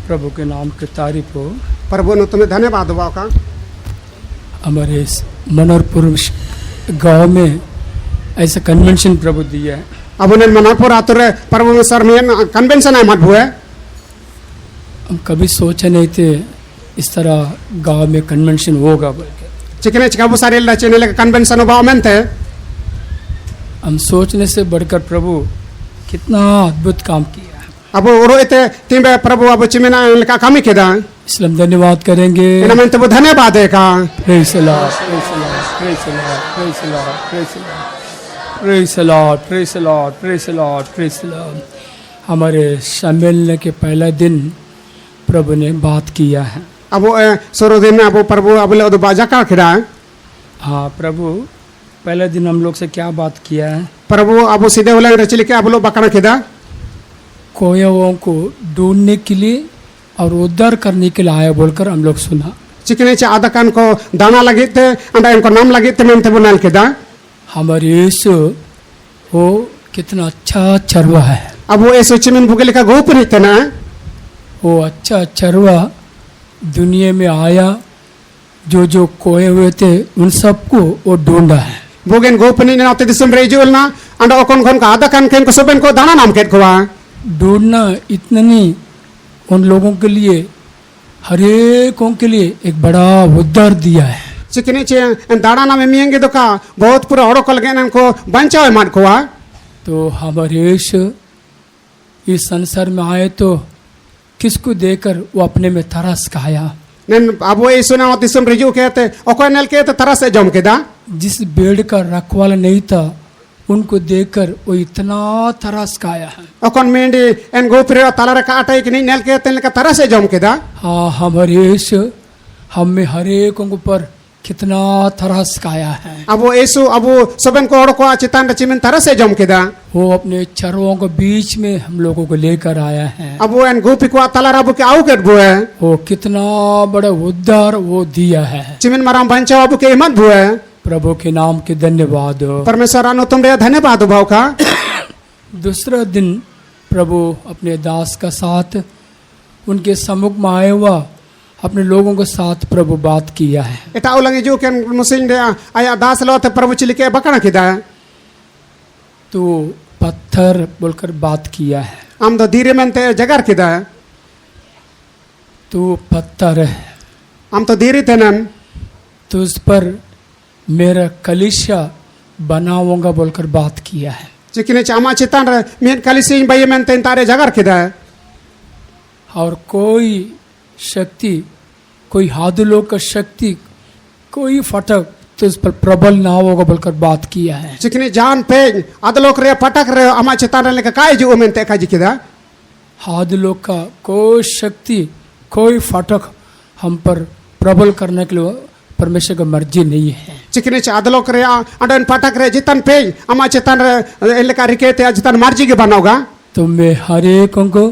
प्रभु के नाम की तारीफ हो। प्रभु तुम्हें धन्यवाद हो का हमारे मनोरपुर गांव में ऐसा कन्वेंशन प्रभु दिया है। अब उन्हें मनोरपुर आतुर प्रभु में सर में कन्वेंशन है मत हुए। हम कभी सोचे नहीं थे इस तरह गांव में कन्वेंशन होगा बोल के। चिकने चिकाबू सारे चैनल का कन्वेंशन हुआ में थे। हम सोचने से बढ़कर प्रभु कितना अद्भुत काम किया। अब वो इतने तीन प्रभु अब चिमेना का काम ही किया। इसलिए हम धन्यवाद करेंगे। इनमें तो धन्यवाद है का। Praise the Lord, praise the Lord, praise the Lord, praise the Lord, praise the Lord, praise the Lord, praise the Lord, praise the Lord. हमारे सम्मेलन के पहला दिन प्रभु ने बात किया है। अब शुरू दिन में अब प्रभु अब लोग बाजा का खिला है। हाँ प्रभु, पहले दिन हम लोग से क्या बात किया है? प्रभु अब सीधे वाले रचले के अब लोग बकरा खिदा खोयाओं को ढूंढने के लिए और उद्धार करने के लिए आया बोलकर हम लोग सुना। चिकने चे आधा कान को दाना लगे थे, अंडा इनको नाम लगे थे, मैं तो नाल खिदा। हमारे यीशु वो कितना अच्छा चरवा है। अब वो ऐसे चिमिन भुगले का गोप नहीं थे ना। वो अच्छा चरवा दुनिया में आया, जो जो खोए हुए थे उन सबको वो ढूंढा है। भोगेन गोपनी ने आते दिसम रेजुल ना अंडा ओकन कोन का आधा कान केन को सबन को दाना नाम केट कोआ। ढूंढना इतना नहीं, उन लोगों के लिए हरेकों के लिए एक बड़ा उद्धार दिया है। चिकने चे दाना नाम मियेंगे तो का बहुत पूरा औरों को लगे ना को बंचा है मार कोआ। तो हमारे यीशु इस संसार में आए तो किसको देकर वो अपने में तरस खाया। नन अब वो ऐसे ना दिसम रेजु कहते ओको नल के तो तरस से जम के दा। जिस भेड़ का रखवाला नहीं था उनको देखकर वो इतना तरस खाया है। ओकन मेंडी एन गोपरे ताला का आटा एक नहीं नल के तेल का तरस से जम के दा। हाँ, हमारे यीशु हम में हरेकों के ऊपर कितना तरस खाया है। अब वो ऐसु अब वो सबन को औरों को चितान रचिमिन तरस से जम के दा। वो अपने चरवों के बीच में हम लोगों को लेकर आया है। अब वो एन गोपी को ताला राबू के आउ केट बुए। वो कितना बड़ा उद्धार वो दिया है। चिमिन मराम बंचा बाबू के हिम्मत बुए। प्रभु के नाम के धन्यवाद हो। परमेश्वर अनु तुमरे धन्यवाद भाव का। दूसरा दिन प्रभु अपने दास का साथ उनके सम्मुख में आए हुआ अपने लोगों के साथ प्रभु बात किया है। इता उलंगे जो के मुसिंग आया दास लो ते प्रभु चिली के बकना किदा है। तो पत्थर बोलकर बात किया है। हम तो धीरे में ते जगह किदा है। तो पत्थर है, हम तो धीरे थे नन। तो उस पर मेरा कलीसिया बनाऊंगा बोलकर बात किया है। चिकने चामा चितान मेन कलिसी भाई में ते तारे जगह किदा है। और कोई शक्ति, कोई हादुलों का शक्ति, कोई फटक तो इस पर प्रबल ना होगा बोलकर बात किया है। चिकने जान पे अदलोक रे पटक रे अमा चितान रे का काय जो में ते का जिकिदा। हादुलों का कोई शक्ति, कोई फटक हम पर प्रबल करने के लिए परमेश्वर का मर्जी नहीं है। चिकने चे अदलोक रे अंडन पटक रे जितन पे अमा चितान रे एले का रिके ते जितन मर्जी के बनाओगा। तो मैं हर एक को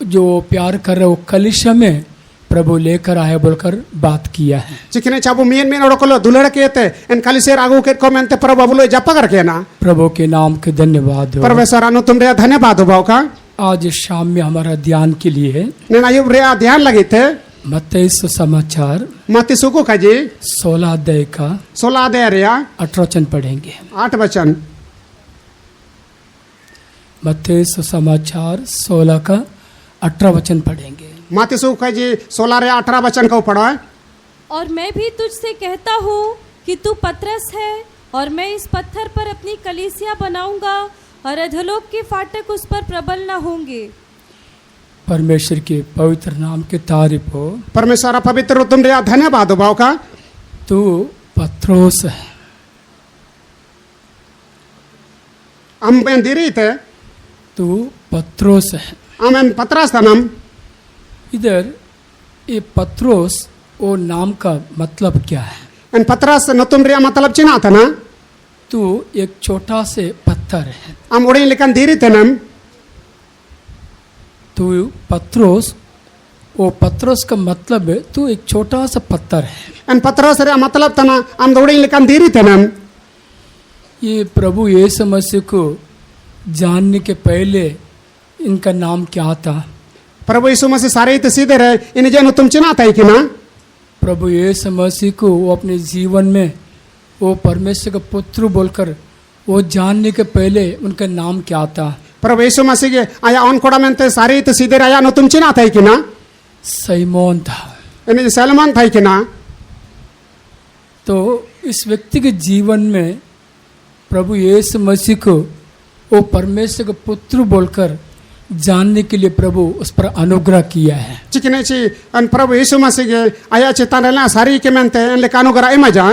जो प्यार कर रहे वो कलिशा में प्रभु लेकर आए बोलकर बात किया है। चिकने चाबू मेन मेन ओडको दुलड़ के ते इन कलिसेर आगू के को मेनते प्रभु बोलो जप करके ना। प्रभु के नाम के धन्यवाद हो। परमेश्वर अनु तुमरे धन्यवाद हो भाव का। आज शाम में हमारा ध्यान के लिए ने आयुब रे ध्यान लगे थे मत्ती सुसमाचार मत्ती सुको का जी 16 अध्याय का 16 अध्याय रे 18 वचन पढ़ेंगे। 8 वचन। मत्ती सुसमाचार 16 का 18 वचन पढ़ेंगे। मत्ती सुको का जी 16 रे 18 वचन को पढ़ो। और मैं भी तुझसे कहता हूँ कि तू पतरस है और मैं इस पत्थर पर अपनी कलीसिया बनाऊंगा और अधोलोक के फाटक उस पर प्रबल न होंगे। परमेश्वर के पवित्र नाम के तारीफ हो। परमेश्वर पवित्र तुमरे धन्यवाद भाव का। तू पत्रोस है। हम बेंदीरी थे। तू पत्रोस है। हम पतरस था नाम। इधर ये पत्रोस वो नाम का मतलब क्या है? इन पतरस न तुमरे मतलब चिन्ह था ना। तू एक छोटा से पत्थर है। हम उड़े लेकिन धीरे थे नाम। तू पत्रोस, वो पत्रोस का मतलब है तू एक छोटा सा पत्थर है। इन पतरस रे मतलब था ना हम उड़े लेकिन धीरे थे नाम। ये प्रभु यीशु मसीह को जानने के पहले इनका नाम क्या था? प्रभु यीशु मसीह सारे ही तो सीधे रहे इन जेनु तुम चिनाता है कि ना प्रभु यीशु मसीह को वो अपने जीवन में वो परमेश्वर का पुत्र बोलकर वो जानने के पहले उनका नाम क्या था? प्रभु यीशु मसीह के आया ऑन कोड़ा में ते सारे ही तो सीधे रहा नो तुम चिनाता है कि ना सैमोन था। इन सलमान था कि ना। तो इस व्यक्ति के जीवन में प्रभु यीशु मसीह को वो परमेश्वर का पुत्र बोलकर जानने के लिए प्रभु उस पर अनुग्रह किया है। चिकने ची अन प्रभु यीशु मसीह के आया चितान रहना सारी के मेंते इन ले कानो करा इमजा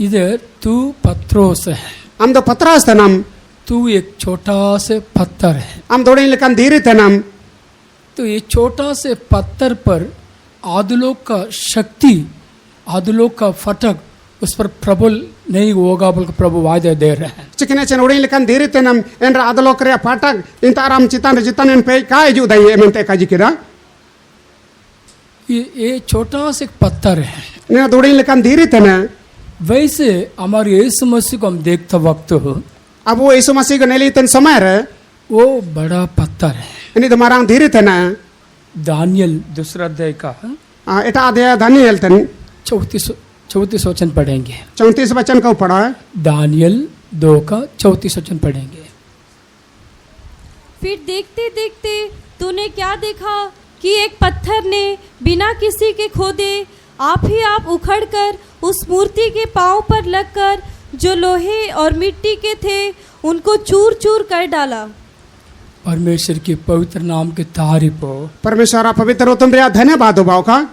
इधर तू पत्रोस है, हम तो पत्रास थे नाम तू एक छोटा से पत्थर है। हम थोड़े लेकिन धीरे थे नाम तो ये छोटा से पत्थर पर आदलोक का शक्ति, आदलोक का फटक उस पर प्रबल नहीं होगा बोलकर प्रभु वायदे दे रहे हैं। चिकने चे उड़ी लेकिन धीरे थे नाम इन आदलोक रे फाटक इन ताराम चितान जितान इन पे काय जो दाई मेंते काजी किरा ये छोटा से पत्थर है। ने थोड़ी लेकिन धीरे थे ना वैसे हमारे यीशु मसीह को हम देखते वक्त हो अब वो यीशु मसीह को नेली तन समय रे वो बड़ा पत्थर है। इन तुम्हारा धीरे थे ना दानियल दूसरा अध्याय का एटा अध्याय दानियल तन 34 वचन पढ़ेंगे। 34 वचन का पढ़ा है दानियल 2 का 34 वचन पढ़ेंगे। फिर देखते देखते तूने क्या देखा कि एक पत्थर ने बिना किसी के खोदे आप ही आप उखड़कर उस मूर्ति के पांव पर लगकर जो लोहे और मिट्टी के थे उनको चूर चूर कर डाला। परमेश्वर के पवित्र नाम के तारीफ हो। परमेश्वर आप पवित्र हो तुम रे धन्यवाद हो भाव का।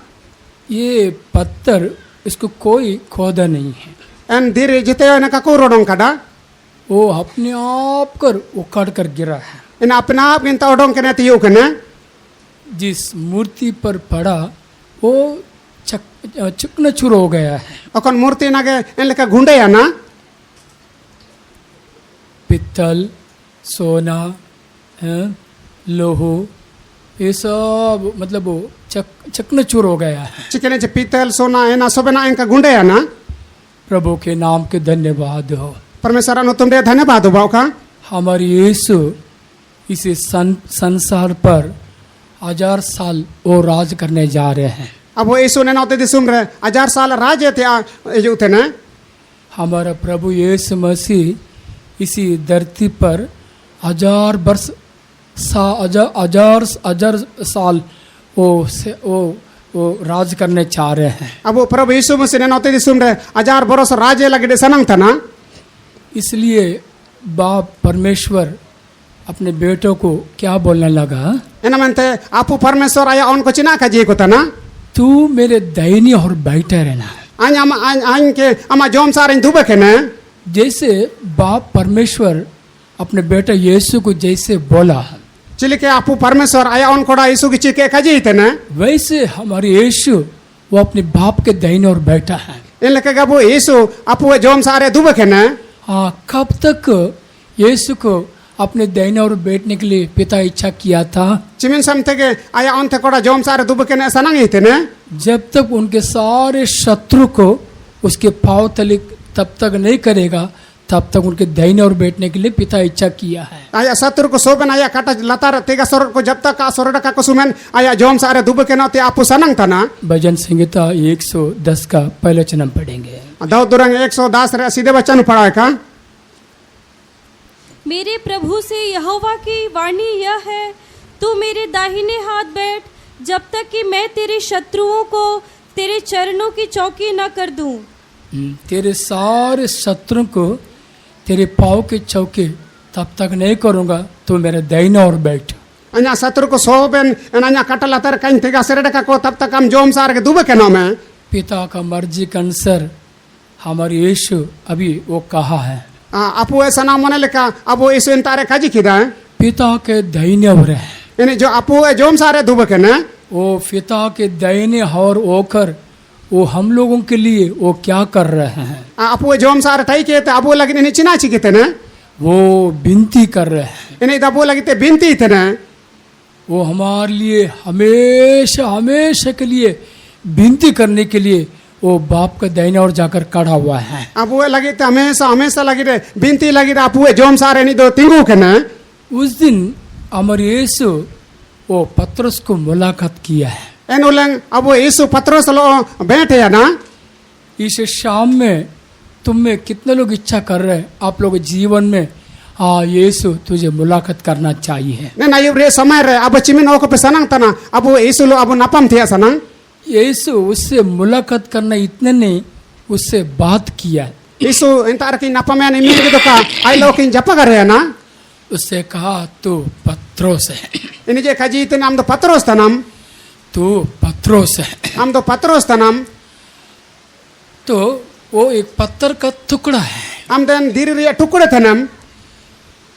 ये पत्थर इसको कोई खोदा नहीं है, एन धीरे जिते न का को रोडों काडा वो अपने आप कर उखड़ कर गिरा है। इन अपना आप इन तोडों के नती यो कने जिस मूर्ति पर पड़ा वो चकना चूर हो गया है। अकन मूर्ति ना के इन लेका घुंडे या ना पित्तल, सोना, लोहो ये सब मतलब वो चकना चूर हो गया है। चिकने चे पीतल सोना है ना सब ना इनका घुंडे या ना। प्रभु के नाम के धन्यवाद हो। परमेश्वर नो तुम रे धन्यवाद हो भाव का। हमारे यीशु इस संसार पर 1000 साल वो राज करने जा रहे हैं। अब वो यीशु ने नौते दिसुम रे 1000 साल राज थे जो थे ना। हमारा प्रभु यीशु मसीह इसी धरती पर 1000 वर्ष 1000 साल वो राज करने चाह रहे हैं। अब वो प्रभु यीशु मसीह ने नौते दिसुम रे 1000 बरस राज लगे सनंग था ना। इसलिए बाप परमेश्वर अपने बेटों को क्या बोलने लगा? एना मनते आपू परमेश्वर आया उनको चिना का जी को था ना तू मेरे दाहिनी और बैठे रहना। आइन के अमा जोम सारे धुबे के ना जैसे बाप परमेश्वर अपने बेटा यीशु को जैसे बोला चिली के आपू परमेश्वर आया उनको यीशु की चिके खजी थे ना वैसे हमारे यीशु वो अपने बाप के दाहिने और बैठा है। इन लगे वो यीशु आपू जोम सारे धुबे के ना। हाँ, कब तक यीशु को अपने दाहिने और बैठने के लिए पिता इच्छा किया था? चिमिन समते के आया उन थे कोड़ा जोम सारे धुबे के ना सनंग थे ना। जब तक उनके सारे शत्रु को उसके पांव तले तब तक नहीं करेगा तब तक उनके दाहिने और बैठने के लिए पिता इच्छा किया है। आया शत्रु को सोबन आया काटा लतार तेगा सोर को जब तक का सोरडा का कुसुमन आया जोम सारे धुबे के ना ते आपू सनंग था ना। भजन संहिता 110 का पहले वचन पढ़ेंगे। दाऊद दुरंग 110 रे सीधे वचन पढ़ा है का। मेरे प्रभु से यहोवा की वाणी यह है तू मेरे दाहिने हाथ बैठ जब तक कि मैं तेरे शत्रुओं को तेरे चरणों की चौकी न कर दूं। तेरे सारे शत्रु को तेरे पाँव के चौके तब तक नहीं करूँगा तो मेरे दाहिने और बैठ। अन्या शत्रु को सोबन अन्या कटल अतर कहीं तेगा सेरेड का को तब तक हम जोम सारे के दुबे के नाम है। पिता का मर्जी के अनुसार हमारे यीशु अभी वो कहा है। आपू ऐसा नाम मने लिखा अब वो यीशु इन तारे खाजी किदा है पिता के दाहिने और है। यानी जो आपू है जोम सारे दुबे के ना वो पिता के दाहिने और होकर वो हम लोगों के लिए वो क्या कर रहे हैं? आपू जोम सारे टाई के थे अबू लगी नहीं चिना ची किते ना वो विनती कर रहे हैं। यानी अबू लगी ते विनती थे ना वो हमारे लिए हमेशा हमेशा के लिए विनती करने के लिए वो बाप का दाहिने और जाकर खड़ा हुआ है। अबू लगी थे हमेशा हमेशा लगी रे विनती लगी रे आपू जोम सारे नहीं दो तिंगू के ना। उस दिन हमारे यीशु वो पतरस को मुलाकात किया है। En ulang abu Yesu Patros lo bete ya na. इस शाम में तुम में कितने लोग इच्छा कर रहे हैं आप लोग जीवन में हाँ यीशु तुझे मुलाकात करना चाहिए। Ne na yubre samai re abu cimin oko pe sanang tana abu Yesu lo abu napam thia sanang. यीशु उससे मुलाकात करना इतने नहीं उससे बात किया। Yesu entar ki napam ya ni mi gitu ka ai lo kin japa kare ya na. उससे कहा तू पत्रोस है, Ini je kaji itu nam do Patros tanam. तू पत्रोस है। Am do Patros tanam. तो वो एक पत्थर का टुकड़ा है। Am den diri ria tukure tanam.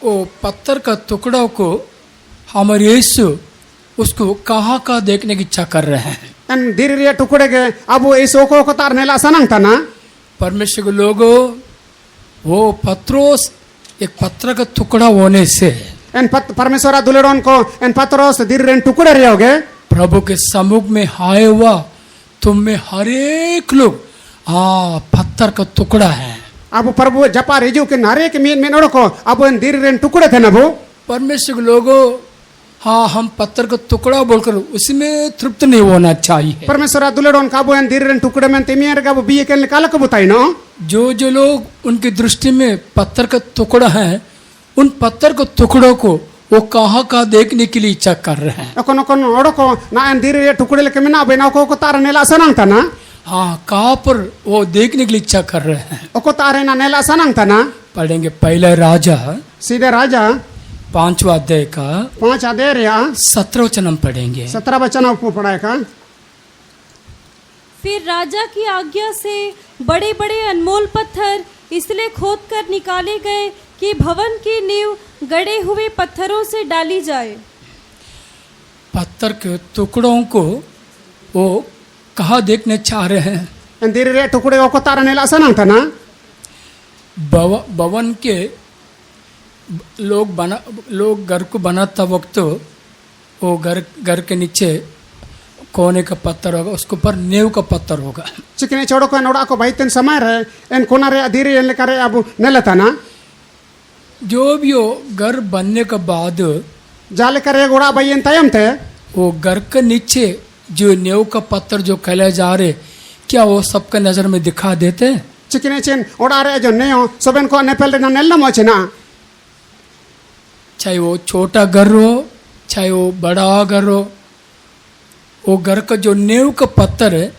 वो पत्थर का टुकड़ा को हमारे यीशु उसको कहाँ का देखने की इच्छा कर रहे हैं। En diri ria tukure ke abu Yesu ko tar nela sanang tana. परमेश्वर के लोगों वो पत्रोस एक पत्थर का टुकड़ा होने से En Parmeswara duleron ko en Patros diri ren tukure ria hoge. प्रभु के सम्मुख में आए हुआ तुम में हर एक लोग पत्थर का टुकड़ा है। Abu Prabhu japa reju ke nare ke min oroko abu en diri ren tukure thena bu. परमेश्वर के लोगों हाँ हम पत्थर का टुकड़ा बोलकर उसमें तृप्त नहीं होना चाहिए। Parmeswara duleron kabu en diri ren tukure men temier kabu biye ken kala kabu tai no. जो लोग उनकी दृष्टि में पत्थर का टुकड़ा है उन पत्थर के टुकड़ों को वो कहाँ का देखने के लिए इच्छा कर रहे हैं। Okon oroko na en diri ria tukure le kemina be na ko tar nela sanang tana. हाँ कहाँ पर वो देखने के लिए इच्छा कर रहे हैं। Oko tare na nela sanang tana. पढ़ेंगे पहला राजा सीधे राजा 5वां अध्याय का 5 अध्याय ria 17 वचन हम पढ़ेंगे। 17 वचन आपको पढ़ाए का. फिर राजा की आज्ञा से बड़े बड़े अनमोल पत्थर इसलिए खोद कर निकाले गए कि भवन की नींव गड़े हुए पत्थरों से डाली जाए। पत्थर के टुकड़ों को वो कहाँ देखने चाह रहे हैं। En diri ria tukure oko tar nela sanang tana. भवन के लोग घर को बनाता वक्त वो घर के नीचे कोने का पत्थर होगा उसके ऊपर नींव का पत्थर होगा। Cikine chodo ko en oda ko baiten samai re en konare diri en lekare abu nela tana. जो भी हो घर बनने के बाद जाले करे गोड़ा बायन तयम थे. वो घर के नीचे जो नींव का पत्थर जो कहले जा रहे क्या वो सबके नजर में दिखा देते हैं। Cikine chen oda re jo neo soben ko nepel na nella mochina. चाहे वो छोटा घर हो चाहे वो बड़ा घर हो वो घर का जो नींव का पत्थर है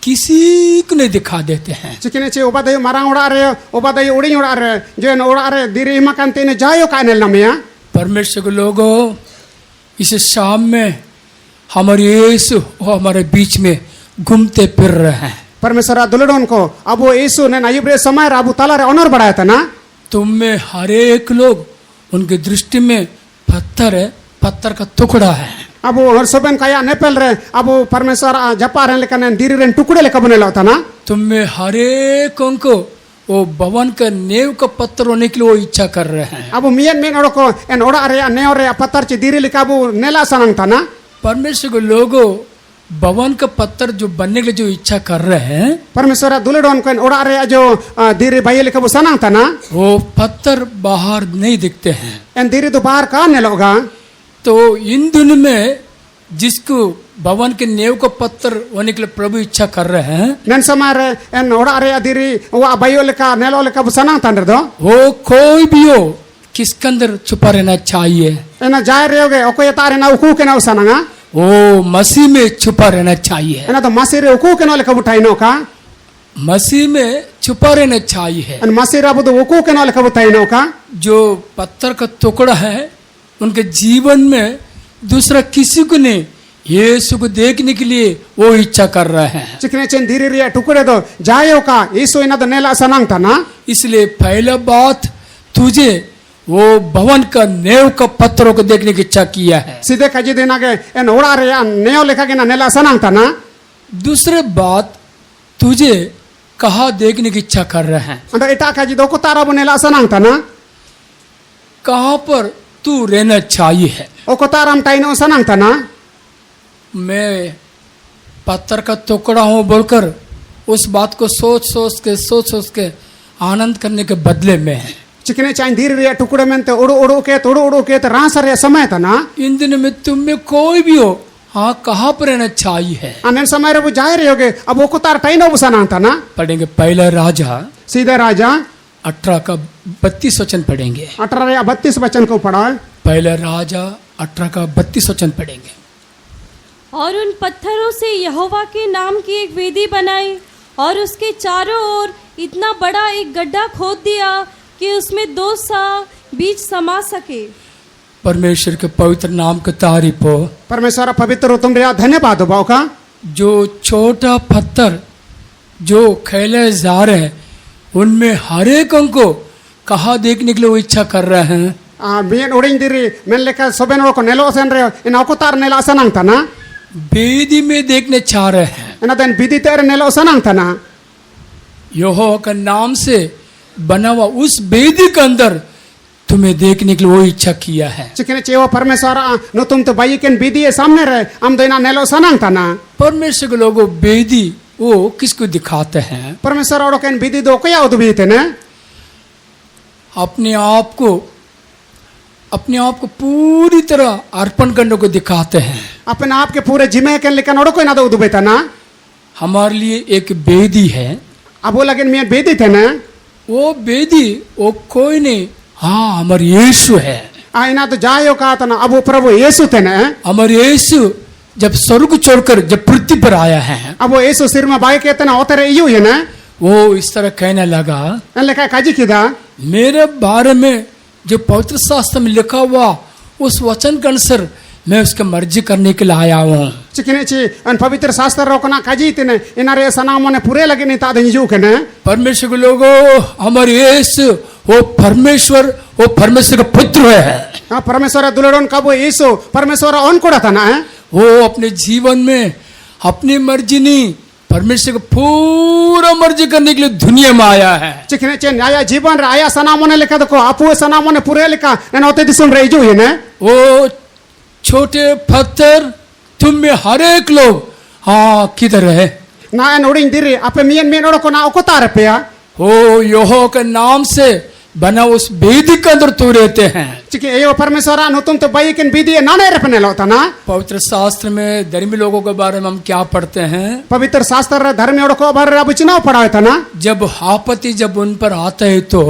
किसी को नहीं दिखा देते हैं। Cikine che obadayo marang oda re obadayo uding oda re jo en oda re diri makan tene jayo ka nella mea. परमेश्वर के लोगों इस शाम में हमारे यीशु वो हमारे बीच में घूमते फिर रहे हैं। Parmeswara duledon ko abu Yesu ne ayubre samai re abu tala re honor badaya tana. तुम में हर एक लोग उनकी दृष्टि में पत्थर है, पत्थर का टुकड़ा है। Abu hor soben kaya nepel re abu Parmeswara japa re lekane diri ren tukure le kabune la tana. तुम में हर एक को वो भवन का नींव का पत्थर होने के लिए वो इच्छा कर रहे हैं। Abu mien oroko en oda re neo re patar che diri le kabu nela sanang tana. परमेश्वर के लोगों भवन का पत्थर जो बनने के लिए जो इच्छा कर रहे हैं Parmeswara duledon ko en oda re jo diri baye le kabu sanang tana. वो पत्थर बाहर नहीं दिखते हैं। En diri do bahar ka neloga. तो इन दिनों में जिसको भवन के नींव का पत्थर होने के लिए प्रभु इच्छा कर रहे हैं Nen samai re en oda re diri wa bayo le ka nelo le kabu sanang tandar do. वो कोई भी हो किसके अंदर छुपा रहना चाहिए। Ena jai re oge okoy tare na uku ke na usananga. वो मसीह में छुपा रहना चाहिए। Ena to masire uku ke no le kabu taino ka. मसीह में छुपा रहना चाहिए। En masire abu do uku ke no le kabu taino ka. जो पत्थर का टुकड़ा है उनके जीवन में दूसरा किसी को नहीं यीशु को देखने के लिए वो इच्छा कर रहे हैं। Cikine chen diri ria tukure do jayo ka Yesu ina do nela sanang tana. इसलिए पहला बात तुझे वो भवन का नींव का पत्थरों को देखने की इच्छा किया है। Side kaji dena ge en oda re neo lekha ke na nela sanang tana. दूसरे बात तुझे कहाँ देखने की इच्छा कर रहे हैं। Anda eta kaji do ko tara bu nela sanang tana. कहाँ पर तू रहना चाहिए। O ko taram taino sanang tana. मैं पत्थर का टुकड़ा हूँ बोलकर उस बात को सोच सोच के आनंद करने के बदले में चिकने चाइन धीरे रे टुकड़े में ते उड़ो के ते रास रे समय था ना इन दिनों में तुम में कोई भी हो, हाँ कहाँ पर रहना चाहिए? अनेन समय रे वो जाए रहे होगे अब वो को तार टाइनो बुसाना था ना। पढ़ेंगे पहला राजा सीधे राजा 18 का 32 वचन पढ़ेंगे। 18 या 32 वचन को पढ़ा है। पहला राजा 18 का 32 वचन पढ़ेंगे। और उन पत्थरों से यहोवा के नाम की एक वेदी बनाई और उसके चारों ओर इतना बड़ा एक गड्ढा खोद दिया कि उसमें 2 सा बीज समा सके। परमेश्वर के पवित्र नाम की तारीफ हो। परमेश्वर पवित्र तुम रे धन्यवाद हो का जो छोटा पत्थर जो खेले जा रहे हैं उनमें हर एक को कहाँ देखने के लिए वो इच्छा कर रहे हैं। बियन उड़िंग दिरी मेन लेका सोबेन को नेलो सेन रे इन को तार नेला सनंग था ना बेदी में देखने चाह रहे हैं। इन देन बिदी तेरे नेलो सनंग था ना यहोवा का नाम से बना हुआ उस बेदी के अंदर तुम्हें देखने के लिए वो इच्छा किया है। चिकने चेवा परमेश्वर नो तुम तो बाई केन बिदी है सामने रहे हम दोना नेलो सनंग था ना। परमेश्वर के लोगों बेदी वो किसको दिखाते हैं? परमेश्वर और केन बिदी दो क्या उदबी थे ना अपने आप को पूरी तरह अर्पण करने को दिखाते हैं। अपने आप के पूरे जिम्मे के लेकिन और कोई ना दो उदबे था ना। हमारे लिए एक बेदी है। अब वो लगन में बेदी थे ना वो बेदी वो कोई नहीं, हाँ हमारे यीशु है। आईना तो जायो कहा था ना अब वो प्रभु यीशु थे ना। हमारे यीशु जब स्वर्ग छोड़कर जब पृथ्वी पर आया है अब वो यीशु सिर में बाई कहते ना होते रहे यू है ना वो इस तरह कहने लगा लेका काजी किदा मेरे बारे में जो पवित्र शास्त्र में लिखा हुआ उस वचन के अनुसार मैं उसका मर्जी करने के लिए आया हूँ। चिकने ची अन पवित्र शास्त्र रोकना काजी तिने इनारे सनामों ने पूरे लगे नहीं तादे यू के ने परमेश्वर के लोगों हमारे यीशु वो परमेश्वर का पुत्र है। हाँ परमेश्वर दुलड़ों का वो यीशु परमेश्वर ऑन कोड़ा था ना है वो अपने जीवन में अपनी मर्जी नहीं परमेश्वर को पूरा मर्जी करने के लिए दुनिया में आया है। चिकने चेन आया जीवन आया सनामों ने लिखा देखो आपू सनामों ने पूरे लिखा न होते दिसुन रही जो है ना वो छोटे पत्थर तुम में हर एक लोग हाँ किधर है ना एन उड़िंग दिरी आपे मियन ओड़ो को ना ओकोतार पे ओ यहोवा के नाम से बना उस बेदी के अंदर तू रहते हैं। चिके एयो परमेश्वर नो तुम तो बाई किन बिदी ना नहीं रखने लोता ना। पवित्र शास्त्र में धर्मी लोगों के बारे में हम क्या पढ़ते हैं? पवित्र शास्त्र धर्मी ओड़ो को बारे अब चुनाव पढ़ा था ना जब आपत्ति जब उन पर आता है तो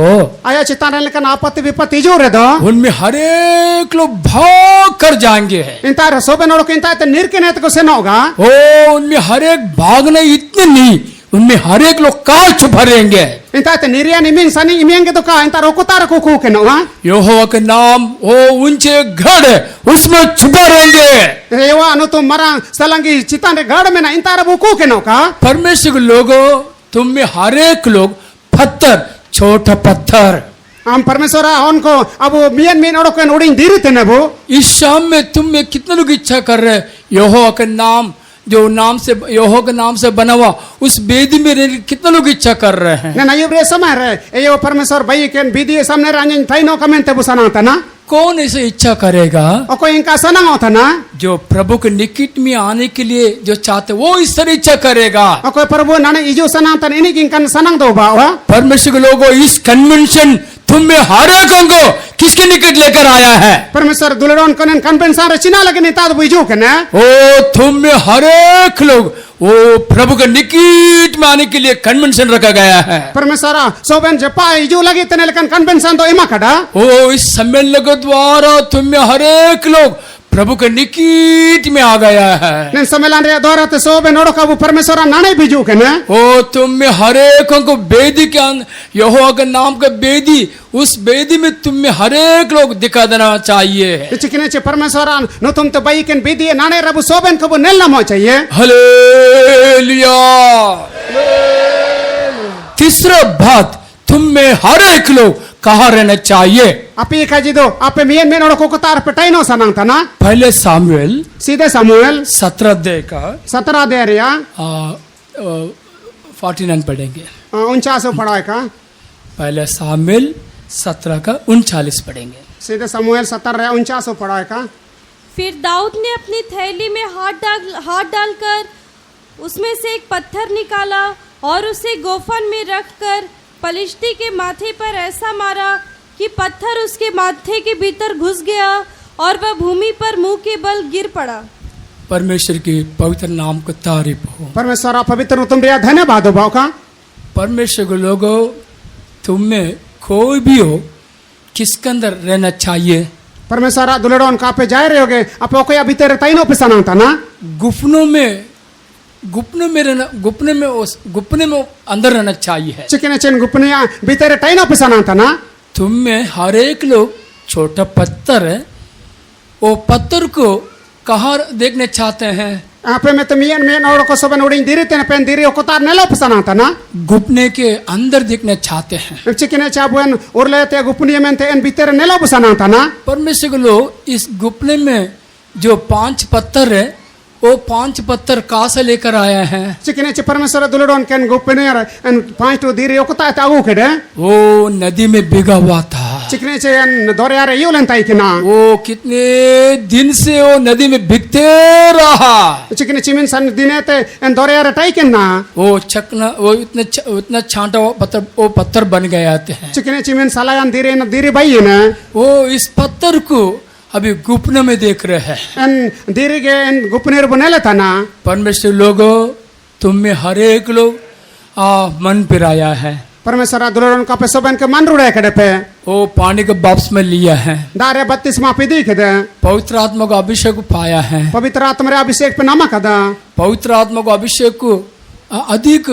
आया चिताने लेकिन आपत्ति विपत्ति जो रे दो उनमें हर एक लोग भाग कर जाएंगे। इंता सोबे ओड़ो इंता तो निर्किनेत को से होगा ओ उनमें हर एक भागने इतने नहीं उनमें हर एक लोग कहाँ छुपा रहेंगे। इंता तो निर्या निमिन सनी इमियंगे तो का इंता रोकोतार को के नो यहोवा के नाम ओ ऊंचे गढ़ उसमें छुपा रहेंगे। एवा अनु तो मरा सलंगी चिताने गढ़ में ना इंता रबु को के नो का परमेश्वर के लोगों तुम में हर एक लोग पत्थर छोटा पत्थर हम परमेश्वर उनको अब मियन ओड़ो के उड़िंग धीरे थे ना वो इस शाम में तुम में कितने लोग इच्छा कर रहे यहोवा के नाम जो नाम से यहोवा के नाम से बना हुआ उस बेदी में कितने लोग इच्छा कर रहे हैं। ना ये रे समय रहे ये परमेश्वर भाई के विधि सामने रांजन थाइनो कमेंट बुसाना था ना कौन ऐसे इच्छा करेगा और कोई इनका सनंग होता ना जो प्रभु के निकट में आने के लिए जो चाहते वो इस तरह इच्छा करेगा और कोई प्रभु नाने इजो सनंग था इन्हीं की इनका सनंग दो बावा परमेश्वर के लोगों इस कन्वेंशन तुम में हर एक को किसके निकट लेकर आया है? परमेश्वर दुलड़ों कन कन्वेंशन रचना लगे नहीं ताद बुझो के ना ओ तुम में हर एक लोग वो प्रभु के निकट में आने के लिए कन्वेंशन रखा गया है। परमेश्वर सोबेन जपा इजो लगे तने लेकिन कन्वेंशन तो इमा खड़ा ओ इस सम्मेलन के द्वारा तुम में हर एक लोग प्रभु के निकट में आ गया है। ने सम्मेलन रे द्वारा तो सोबेन ओड़ो का वो परमेश्वर नाने बिजो के ना ओ तुम में हर एक को बेदी के यहोवा के नाम का बेदी उस बेदी में तुम में हर एक लोग दिखा देना चाहिए। चिकने चे परमेश्वर नो तुम तो बाई केन बिदी नाने रबु सोबेन को नेल नामो चाहिए। हालेलुया। तीसरा बात तुम में हर एक लोग कहाँ रहना चाहिए? आप ये कह दो आप मियन ओड़ो को तार पटाइनो सनंग था ना पहले सामुएल सीधे सामुएल 17 अध्याय का 17 दे रिया 49 पढ़ेंगे 49 पढ़ाए का पहले सामुएल 17 का 39 पढ़ेंगे। सीधे सामुएल 17 49 पढ़ाए का। फिर दाऊद ने अपनी थैली में हाथ डालकर उसमें से एक पत्थर निकाला और उसे गोफन में रखकर पलिश्ती के माथे पर ऐसा मारा कि पत्थर उसके माथे के भीतर घुस गया और वह भूमि पर मुंह के बल गिर पड़ा। परमेश्वर की पवित्र नाम को तारीफ हो। परमेश्वर पवित्र तुम रे धन्यवाद हो बाका। परमेश्वर के लोगों, तुम में कोई भी हो, किसके अंदर रहना चाहिए? परमेश्वर दुलड़ोन का पे जाए रहे होगे आप कोई अभी तेरे ताइनो पे सनाता ना गुफनों में रहना, गुपने में अंदर रहना चाहिए। चिकने चेन गुपनिया भी तेरे ताइनो पे सनाता ना। तुम में हर एक लोग छोटा पत्थर है, वो पत्थर को कहाँ देखने चाहते हैं? आपे में तो मियन और को सबन उड़ीन धीरे तेने पेन धीरे को तार नेलो पे सनाता ना। गुपने के अंदर देखना चाहते हैं। चिकने चाबुन और लेते गुपनिया में ते इन भी तेरे नेलो पे सनाता ना। परमेश्वर के लोग, इस गुपने में जो 5 पत्थर है, वो 5 पत्थर कहाँ से लेकर आया है? चिकने चे परमेश्वर दुलड़ोन केन गुपनिया इन 5 तो धीरे को ता तागु केडे वो नदी में भीगा हुआ था। चिकने चे इन दौरे आ रहे यू लेंता ही कि ना वो कितने दिन से वो नदी में भीगते रहा। चिकने चिमिन सन दिने ते इन दौरे आ रहे टाई कि ना वो इतना छांटा हुआ पत्थर बन गए आते हैं। चिकने चिमिन सलायन धीरे भाई है ना वो इस पत्थर को अभी गुपने में देख रहे हैं। इन धीरे के इन गुपनेर बने लेता ना। परमेश्वर लोगों, तुम में हर एक लोग मन पिराया है। परमेश्वर दुलड़ोन का पे सबन के मन रुड़े कड़े पे वो पानी के बपस में लिया है। दारे 32 मापी दी के दे पवित्र आत्मा को अभिषेक को पाया है। पवित्र आत्मा रे अभिषेक पे नमक अदा पवित्र आत्मा को अभिषेक को अधिक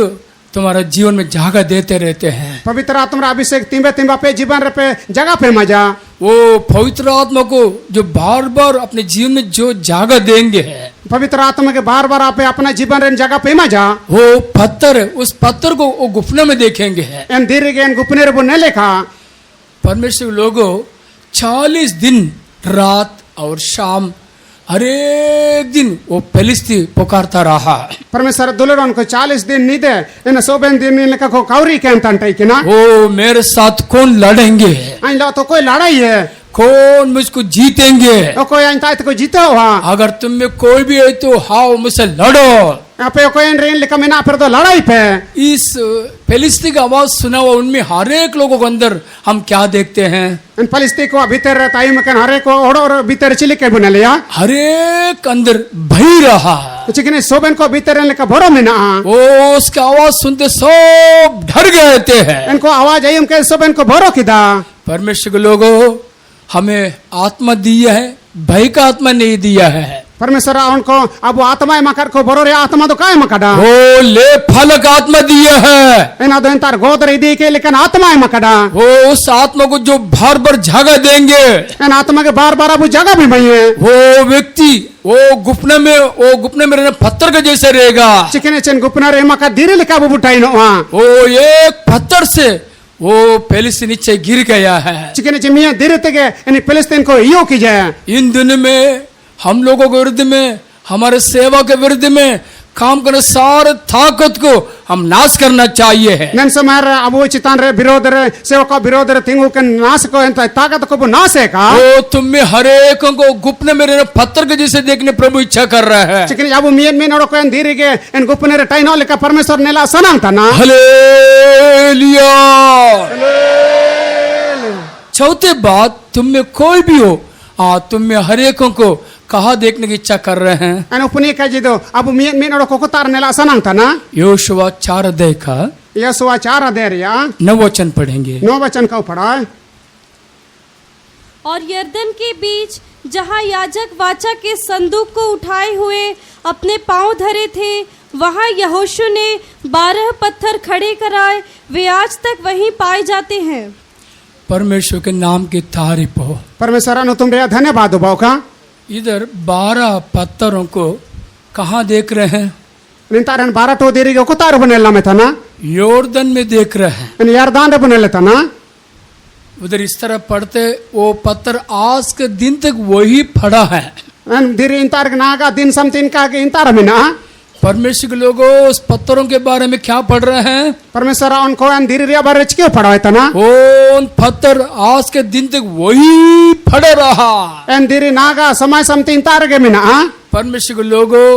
तुम्हारा जीवन में जगह देते रहते हैं। पवित्र आत्मा रे अभिषेक तिम्बे पे जीवन रे पे जगह पे मजा वो पवित्र आत्मा को जो बार बार अपने जीवन में जो जगह देंगे है, पवित्र आत्मा के बार बार आप अपना जीवन रे जगह पे मजा वो पत्थर, उस पत्थर को वो गुफने में देखेंगे है। इन धीरे के इन गुपनेर बने लेखा परमेश्वर लोगों, 40 दिन रात और शाम हर एक दिन वो फिलिस्ती पुकारता रहा। परमेश्वर दुलड़ोन को 40 दिन नीदे इन 100 दिन इनका को काउरी के अंतंटाई कि ना वो मेरे साथ कौन लड़ेंगे? इन लो तो कोई लड़ाई है कौन मुझको जीतेंगे? तो कोई इन ताइत को जीता हुआ अगर तुम में कोई भी है तो हाओ मुझसे लड़ो। यहाँ पे कोई इन रेन लिखा में ना फिर तो लड़ाई पे इस फिलिस्ती का आवाज सुना हुआ उनमें हर एक लोगों के अंदर हम क्या देखते हैं? इन फलिस्ती को भीतर ताई में कन हरे को ओड़ो और भीतर चिली के बना लिया हर एक अंदर भय रहा। चिकने सोबन को भीतर लेकर भरो में ना वो उसका आवाज सुनते सब डर गए थे। इनको आवाज आई उनके सोबन को भरो किदा। परमेश्वर के लोगों, हमें आत्मा दिया है, भय का आत्मा नहीं दिया है। परमेश्वर उनको अब आत्मा मकर को भरो रे आत्मा तो काय मकड़ा वो ले फलक आत्मा दिया है। इना दो इंतार गोदर दी के लेकिन आत्मा मकड़ा वो उस आत्मा को जो बार बार जगह देंगे, इन आत्मा के बार बार अब जगह भी भई है वो व्यक्ति वो गुफने में रहने पत्थर के जैसे रहेगा। चिकने चेन गुपना रे मका धीरे लिखा वो बुटाई नो वो एक पत्थर से वो फिलिस्ती नीचे गिर गया है। चिकने चिमिया धीरे तक इन फिलिस्तीन को यो की जाए। इन दिनों में हम लोगों के विरुद्ध में, हमारे सेवा के विरुद्ध में काम करने सारे ताकत को हम नाश करना चाहिए है। नन समार अब वो चितान रे विरोध रे सेवा का विरोध रे तिंगु के नाश को इन ताकत को नाश है का वो तुम में हर एक को गुपने में रहने पत्थर के जैसे देखने प्रभु इच्छा कर रहा है। चिकने अब मियन और को इन धीरे के इन गुपने रे टाइनो लेका परमेश्वर नेला सनांग था ना। हालेलुया। चौथे बात, तुम में कोई भी हो, तुम में हर एक को कहा देखने की इच्छा कर रहे हैं? अन उपनी का जी दो अब मियन और को तार नेला सनांग था ना। योशुआ 4 अध्याय का यहोशुआ 4 अध्याय 9 वचन पढ़ेंगे। 9 वचन का पढ़ा। और यरदन के बीच जहाँ याजक वाचा के संदूक को उठाए हुए अपने पांव धरे थे, वहाँ यहोशू ने 12 पत्थर खड़े कराए, वे आज तक वहीं पाए जाते हैं। परमेश्वर के नाम की तारीफ हो। परमेश्वर नु तुम रे धन्यवाद हो बाका। इधर 12 पत्थरों को कहाँ देख रहे हैं? निंतारन 12 तो देरी को तार बनेला में था ना। योर्दन में देख रहे हैं। इन यरदान रे बनेला था ना। उधर इस तरह पढ़ते वो पत्थर आज के दिन तक वही पड़ा है। इन धीरे इंतार नागा दिन समतिन का के इंतार में ना। परमेश्वर के लोगों, उस पत्थरों के बारे में क्या पढ़ रहे हैं? परमेश्वर उनको धीरे रे बारे क्यों पढ़ा है ना। उन पत्थर आज के दिन तक वही पड़ा रहा। इन धीरे नागा समय समतिन तार के में ना। परमेश्वर के लोगों,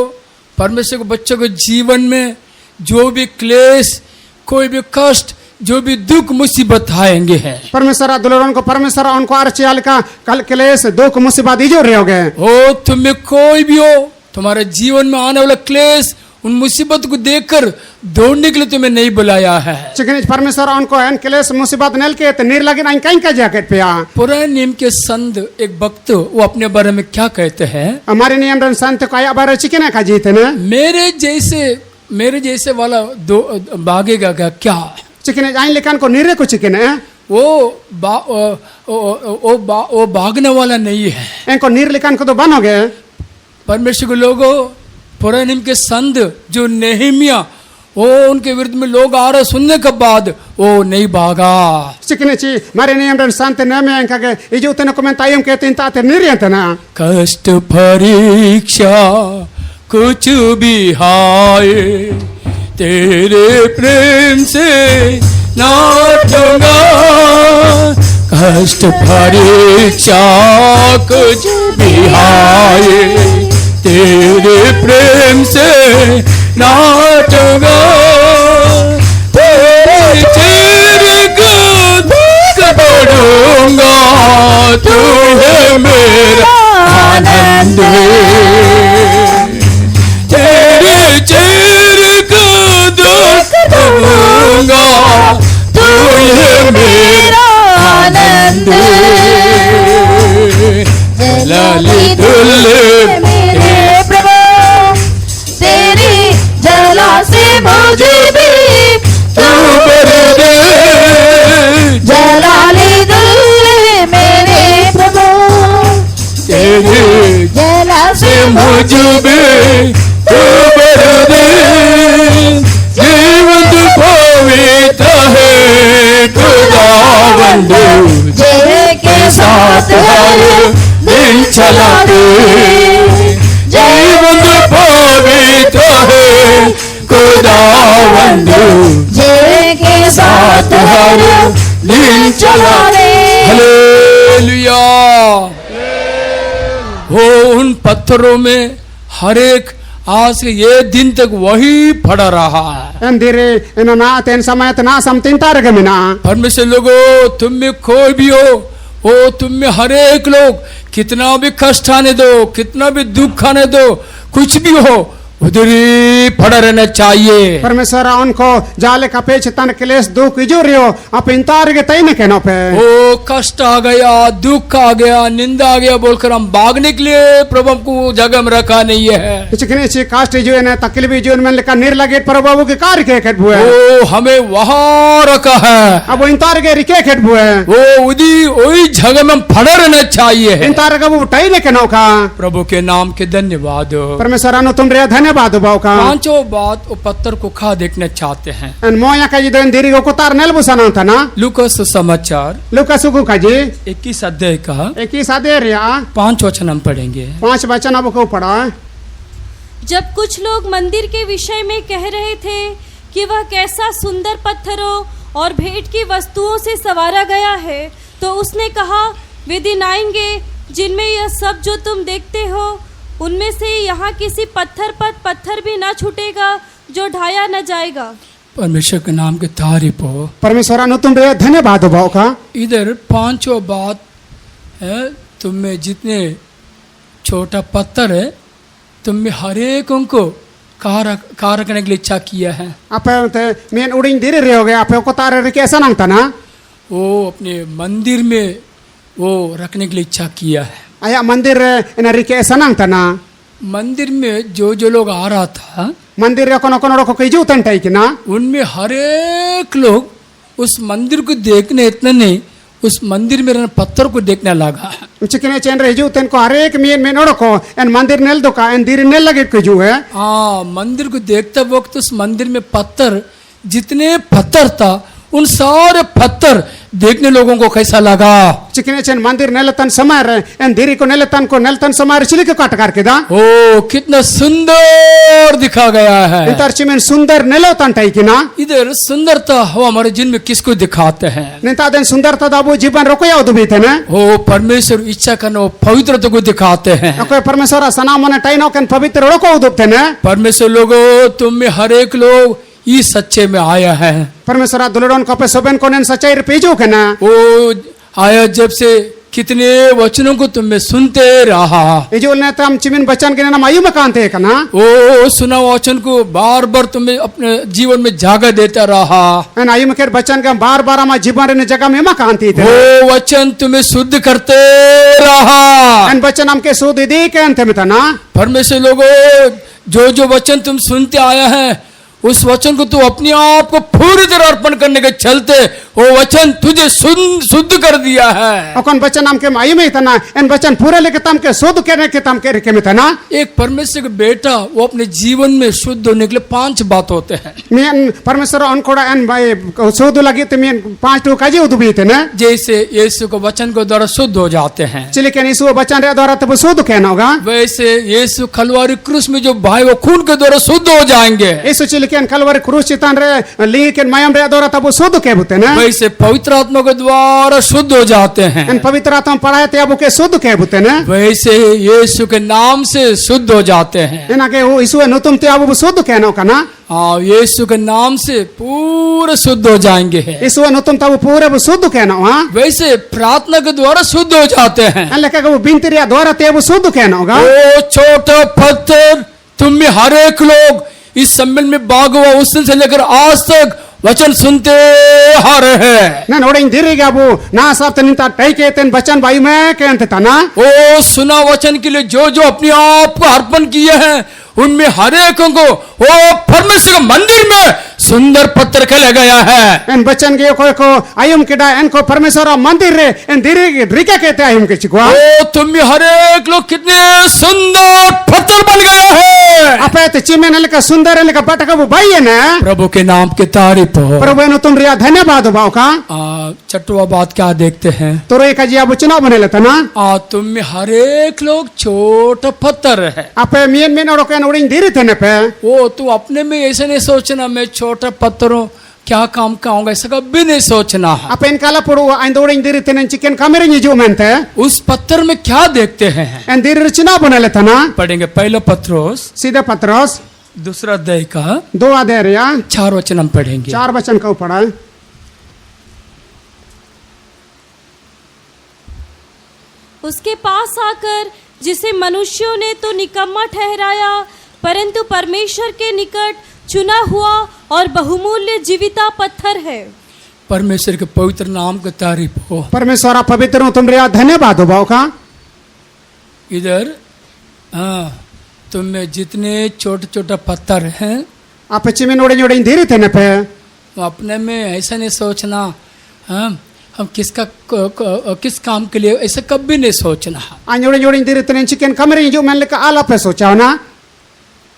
परमेश्वर के बच्चों के जीवन में जो भी क्लेश, कोई भी कष्ट, जो भी दुख मुसीबत आएंगे हैं, परमेश्वर दुलरन को परमेश्वर उनको आरचियाल का कल क्लेश दुख मुसीबत इजो रहे होगे। ओ तुम्हें कोई भी हो, तुम्हारे जीवन में आने वाला क्लेश उन मुसीबत को देखकर दौड़ने के लिए तुम्हें नहीं बुलाया है। चिकन परमेश्वर उनको एन क्लेश मुसीबत नेल के नीर लगी ना कहीं का जैकेट पे आ। पुराने नियम के संत एक भक्त वो अपने बारे में क्या कहते हैं? हमारे नियम रन संत को आया बारे चिकन का जीते ने मेरे जैसे वाला दो भागेगा क्या? चिकन आइन लेकिन को नीरे को चिकन है वो भागने वाला नहीं है। इनको नीर लेकिन को तो बनोगे। परमेश्वर के लोगों, पुराने नियम के संत जो नेहमिया, वो उनके विरुद्ध में लोग आ रहे सुनने के बाद वो नहीं भागा। चिकने ची मारे नियम रन संत ने में इनका के इजो तेने कमेंटाइम के तीन ताते नीरे तना कष्ट परीक्षा कुछ भी हाय तेरे प्रेम से ना डूंगा। कष्ट परीक्षा कुछ भी हाय तेरे प्रेम से ना डूंगा। तेरे चेहरे को पकड़ूंगा, तू है मेरा आनंद। तेरे चेहरे को देखूंगा, तू है मेरा आनंद। जलाली दुल्ले मेरे प्रभु तेरी जला से मुझे भी तू भर दे। जलाली दुल्ले मेरे प्रभु तेरी जला से मुझे भी तू भर दे। जीवन पवित्र है खुदावंद, जय के साथ हर दिन चलाते। जीवन पवित्र है खुदावंद, जय के साथ हर दिन चलाते। हालेलुया। वो उन पत्थरों में हर एक आज के ये दिन तक वही पड़ा रहा है। अंधेरे इन ना तेन समय ना समतिनता रगे मिना। परमेश्वर लोगों, तुम में कोई भी हो, वो तुम में हर एक लोग कितना भी कष्ट आने दो, कितना भी दुख आने दो, कुछ भी हो उधर ही पड़ा रहना चाहिए। परमेश्वर उनको जाले का पेच तन क्लेश दुख इजो रियो आप इंतार के तय न कहनो पे। ओ कष्ट आ गया, दुख आ गया, निंदा आ गया बोलकर हम भागने के लिए प्रभु को जगह में रखा नहीं है। चिकने ची कास्ट जो है तकलीफ जो में लेकर निर लगे प्रभु के कार्य के खेत बुए। ओ हमें वहां रखा है, अब इंतार के रिके खेत बुए। वो उदी वही जगह में पड़ा रहना चाहिए। इंतार का वो तय न कहनो का। प्रभु के नाम के धन्यवाद। परमेश्वर अनु तुम रे धन्यवाद बाऊ का। पांचों बात वो पत्थर को खा देखना चाहते हैं। अन मोया का जी देन देरी को कुतार नेल बुसाना था ना। लूकास समाचार लूकास का जी 21 अध्याय का 21 अध्याय रिया 5 वचन हम पढ़ेंगे। 5 वचन अब को पढ़ा। जब कुछ लोग मंदिर के विषय में कह रहे थे कि वह कैसा सुंदर पत्थरों और भेंट की वस्तुओं से संवारा गया है, तो उसने कहा, वे दिन आएंगे जिनमें यह सब जो तुम देखते हो, उनमें से यहाँ किसी पत्थर पर पत्थर भी ना छूटेगा जो ढाया न जाएगा। परमेश्वर के नाम के तारीफ हो। परमेश्वर अनु तुम रे धन्यवाद भाव का। इधर पांचों बात है, तुम में जितने छोटा पत्थर है, तुम में हर एक उनको कहा रखने के लिए इच्छा किया है। आप मेन उड़िंग धीरे रहे हो गए आप को तारे रे कैसा नाम था ना। वो अपने मंदिर में वो रखने के लिए इच्छा किया है। आया मंदिर इन रिके ऐसा नाम था ना। मंदिर में जो लोग आ रहा था, मंदिर रे कोनो कोनो को कई जूतन टाई कि ना, उनमें हर एक लोग उस मंदिर को देखने इतना नहीं, उस मंदिर में पत्थर को देखने लगा। चिकने चैन रहे जूतन को हर एक में नोड़ो को एन मंदिर नेल दो का एन धीरे नेल लगे के जो है। हाँ, मंदिर को देखते वक्त उस मंदिर में पत्थर, जितने पत्थर था उन सारे पत्थर देखने लोगों को कैसा लगा। चिकने चैन मंदिर नेलतन समार एन धीरे को नेलतन समार चिली के काट करके दा। ओ कितना सुंदर दिखा गया है। इंतर चिमेन सुंदर नेलतन टाई कि ना। इधर सुंदरता हो हमारे जिन में किसको दिखाते हैं। नेता दिन सुंदरता दाबो जीवन रोको या उदबी थे ना। ओ परमेश्वर इच्छा करना पवित्रता को दिखाते हैं। कोई परमेश्वर सना मन टाइनो कन पवित्र रोको उदब थे ना। परमेश्वर लोगो, तुम में हर एक लोग ई सच्चे में आया है। परमेश्वर दुलड़न को पे सोबेन को नेन सच्चाई रे पेजो के ना वो आया जब से कितने वचनों को तुम में सुनते रहा। इजुल ने तम चिमिन बचन के नाम आयु में कांते कना वो सुना वचन को बार बार तुम्हें अपने जीवन में जागा देता रहा। एन आयु में केर बचन के बार बार हम जीवन रे जगह में कांती थे। वो वचन तुम्हें शुद्ध करते रहा। एन बचन हम के सुध दी के अंत में था ना परमेश्वर लोगों जो जो वचन तुम सुनते आया है उस वचन को तू अपने आप को पूरी तरह अर्पण करने के चलते वो वचन तुझे शुद्ध कर दिया है। और कौन बचन हम के आयु में था ना एन बचन पूरे लेके तम के शुद्ध करने के तम के रिके में था ना। एक परमेश्वर का बेटा वो अपने जीवन में शुद्ध होने के लिए 5 बात होते हैं। मैं परमेश्वर अनकोड़ा एन भाई शुद्ध लगी तो मैं 5 टू काजी उदबी थे ना जैसे यीशु को वचन को द्वारा शुद्ध हो जाते हैं चलिए के यीशु वचन रे द्वारा तब शुद्ध कहना होगा। वैसे यीशु खलवारी क्रूस में जो भाई वो खून के द्वारा शुद्ध हो जाएंगे। यीशु चलिए के कलवरी क्रूस चितान रे लिंग के मयम रे द्वारा तब शुद्ध कहते ना। वैसे पवित्र आत्मा के द्वारा शुद्ध हो जाते हैं। एन पवित्र आत्मा पढ़ाए थे अब के शुद्ध कहते ना। वैसे यीशु के नाम से शुद्ध हो जाते हैं। एना के वो यीशु न तुम ते अब शुद्ध कहना का ना। हाँ यीशु के नाम से पूरे शुद्ध हो जाएंगे। यीशु न तुम तब पूरे शुद्ध कहना हां। वैसे प्रार्थना के द्वारा शुद्ध हो जाते हैं। एन लेके वो बिनती द्वारा ते अब शुद्ध कहना होगा। ओ छोटा पत्थर तुम में हर एक लोग इस सम्मेलन में भाग हुआ उस दिन से लेकर आज तक वचन सुनते आ रहे हैं। ना नोड़े धीरे गया वो ना साफ तनिता टई के तेन बचन भाई में के अंत था ना। ओ सुना वचन के लिए जो जो अपने आप को अर्पण किए हैं उनमें हर एक को वो परमेश्वर के मंदिर में सुंदर पत्थर खेला गया है। एन बचन के को आयुम केडा एन को परमेश्वर मंदिर रे एन धीरे रिका कहते आयुम के चिको। ओ तुम में हर एक लोग कितने सुंदर पत्थर बन गए हैं। आपे ते चिमेन लेका सुंदर लेका पटका वो भाई है ना। प्रभु के नाम की तारीफ हो। प्रभु ने तुम रिया धन्यवाद बाव का। छठवां बात क्या देखते हैं तो रे का जी अब चुनाव बने लेता ना। तुम में हर एक लोग छोटा पत्थर है। आपे मेन मेन और के नोड़िन धीरे थे ने पे वो तू अपने में ऐसे नहीं सोचना मैं छोटा पत्थरों क्या काम का होगा ऐसा कभी नहीं सोचना है। आप इनकाला पड़ो आइंदोड़िन धीरे थे ने चिकन कामेरे नहीं जो मेनते उस पत्थर में क्या देखते हैं। एन धीरे चुनाव बने लेता ना। पढ़ेंगे पहला पत्रोस सीधे पत्रोस दूसरा अध्याय का 2 अध्याय 4 वचन हम पढ़ेंगे। 4 वचन का पढ़ा। उसके पास आकर जिसे मनुष्यों ने तो निकम्मा ठहराया परंतु परमेश्वर के निकट चुना हुआ और बहुमूल्य जीविता पत्थर है। परमेश्वर के पवित्र नाम की तारीफ हो। परमेश्वर आप पवित्र हो तुम रे धन्यवाद हो बाव का। इधर तुम में जितने छोटे छोटे पत्थर हैं आप चिमे नोड़े नोड़े धीरे थे ने पे अपने में ऐसा नहीं सोचना हम किस काम के लिए ऐसा कभी नहीं सोचना। जोड़े जोड़े धीरे थे चिकन कमरे जो मैंने लेकर आला पे सोचा ना।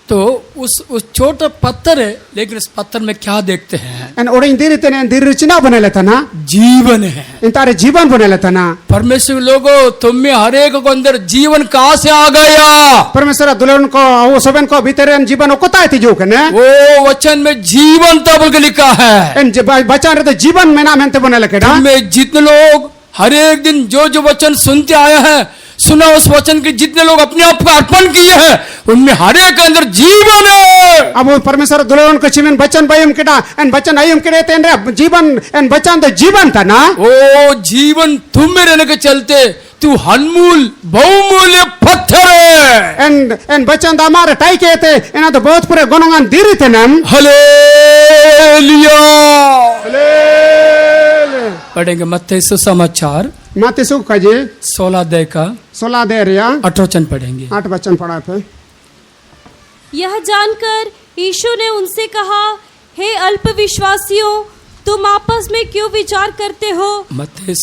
तो उस छोटा पत्थर है लेकिन इस पत्थर में क्या देखते हैं। एन ओड़े धीरे थे ने धीरे रचना बने लेता ना। जीवन है। इन तारे जीवन बने लेता ना। परमेश्वर लोगों तुम में हर एक को अंदर जीवन कहाँ से आ गया। परमेश्वर दुल्हन को वो सबन को भीतर जीवन को ताई थी जो कने वो वचन में जीवन तब के लिखा है। इन बचा रहे तो जीवन में नाम है बने लगे ना। में जितने लोग हर एक दिन जो जो वचन सुनते आए हैं सुना उस वचन के जितने लोग अपने आप को अर्पण किए हैं उनमें हर एक के अंदर जीवन है। अब वो परमेश्वर दुल्हन को चिमेन बचन भाई केटा एन बचन आयुम के रहते हैं जीवन एन बचन तो जीवन था ना। ओ जीवन तुम में रहने के चलते तू अनमोल बहुमूल्य पत्थर है। एन बचन तो हमारे टाई के थे इन्हें तो बहुत पूरे गुणगान धीरे थे ना। हालेलुया। पढ़ेंगे मत्ती सुसमाचार मत्ती सुख का जी 16 अध्याय का 16 अध्याय 8 वचन पढ़ेंगे। 8 वचन पढ़ा थे। यह जानकर यीशु ने उनसे कहा हे अल्पविश्वासियों तुम आपस में क्यों विचार करते हो। मत्ती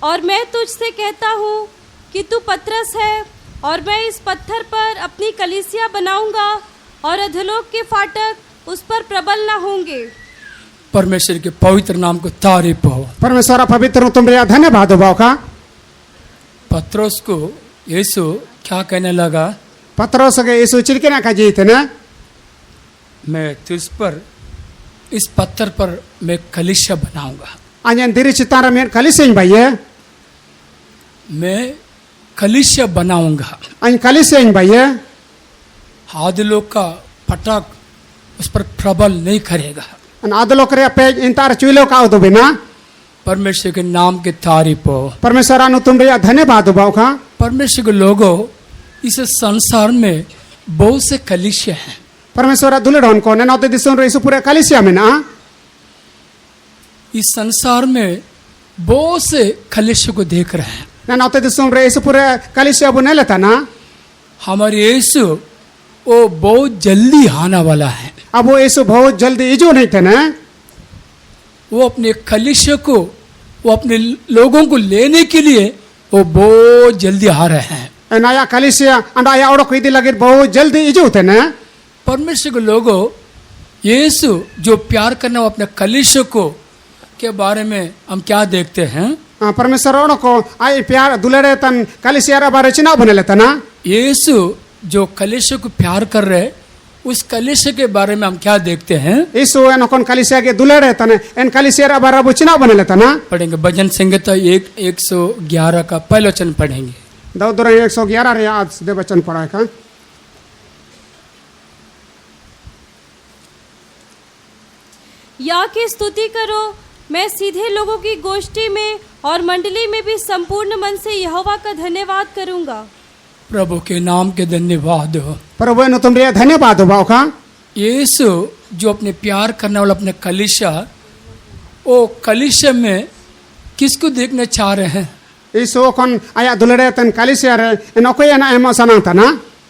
और मैं तुझसे कहता हूँ कि तू पतरस है और मैं इस पत्थर पर अपनी कलीसिया बनाऊंगा और अधोलोक के फाटक उस पर प्रबल न होंगे। परमेश्वर के पवित्र नाम को तारीफ हो। परमेश्वर पवित्र हो तुम रे धन्यवाद हो का। पत्रोस को यीशु क्या कहने लगा। पत्रोस के यीशु चिरके ना का जी थे ना। मैं तुझ पर इस पत्थर पर मैं कलीसिया बनाऊंगा। अंजन धीरे चितारा में कलीसिया भाई है। मैं कलीसिया बनाऊंगा। Ain kalisya in baye. आदि लोग का पटाक उस पर प्रबल नहीं करेगा। An adalo kare pe intar chuilo ka udu bina. परमेश्वर के नाम की तारीफ हो। Parmeswara anu tumre धन्यवाद उबाओ का. परमेश्वर के लोगों, इस संसार में बहुत से कलीसिया हैं। Parmeswara duledon ko nenote dison re isu pure kalisya mena. इस संसार में बहुत से कलीसिया को देख रहे हैं। Nenote dison re isu pure kalisya bunele tana. हमारे यीशु वो बहुत जल्दी आने वाला है। अब वो इsu बहुत जल्दी इजो नहीं थे ना. वो अपने कलीसिया को, वो अपने लोगों को लेने के लिए वो बहुत जल्दी आ रहे हैं। नया कलिसिया अंडाया ओडो कोई दी लगे बहुत जल्दी इजो थे ना. परमेश्वर के लोगों, यीशु जो प्यार करना, वो अपने कलीसिया को के बारे में हम क्या देखते हैं? परमेश्वर ओडो को आई प्यार दुलेरे तन कलिसिया रा बारे चिना बनेले तना. यीशु जो कलीसिया को प्यार कर रहे, उस कलीसिया के बारे में हम क्या देखते हैं? इsu एन कोन कलिसिया के दुलेरे तने एन कलिसिया रा बारे बुचिना बनेले तना. पढ़ेंगे भजन संहिता 111 का पहला वचन पढ़ेंगे। दाऊद दुरा 111 रे आज दे वचन पढ़ा का. या की स्तुति करो, मैं सीधे लोगों की गोष्ठी में और मंडली में भी संपूर्ण मन से यहोवा का धन्यवाद करूंगा। प्रभु के नाम के धन्यवाद हो। प्रभु नु तुमरे धन्यवाद उबाओ का. यीशु जो अपने प्यार करने वाला अपने कलीसिया, वो कलीसिया में किसको देखना चाह रहे हैं? इsu कोन आया दुलेरे तन कलिसिया रे एन कोई एना एम सनांग तना.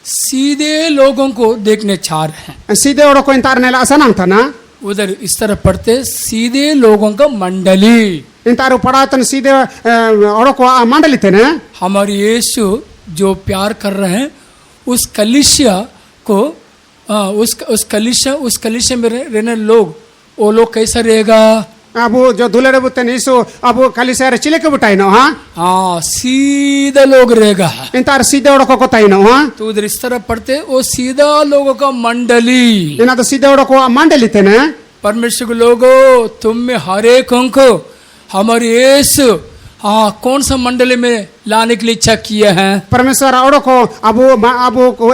सीधे लोगों को देखने चाह रहे हैं। सीधे ओडो को इंतार नेला सनांग तना. उधर इस तरह पढ़ते, सीधे लोगों का मंडली। इंतारो पढ़ा तन सीधे ओडो को मंडली थे ना. हमारे यीशु जो प्यार कर रहे हैं, उस कलीसिया को उस कलीसिया में रहने लोग, वो लोग कैसा रहेगा? अब जो दुलेरे बुते निसु अब कलिसिया रे चिले के बुटाई नो. हाँ सीधा लोग रहेगा। इंतार सीधे ओडो को कोताई नो. हाँ तो उधर इस तरह पढ़ते, वो सीधा लोगों का मंडली। इना तो सीधे ओडो को मंडली थे ना. परमेश्वर के लोगों, तुम में हर एक को हमारे यीशु कौन सा मंडली में लाने के लिए इच्छा किया है? परमेश्वर ओडो को अब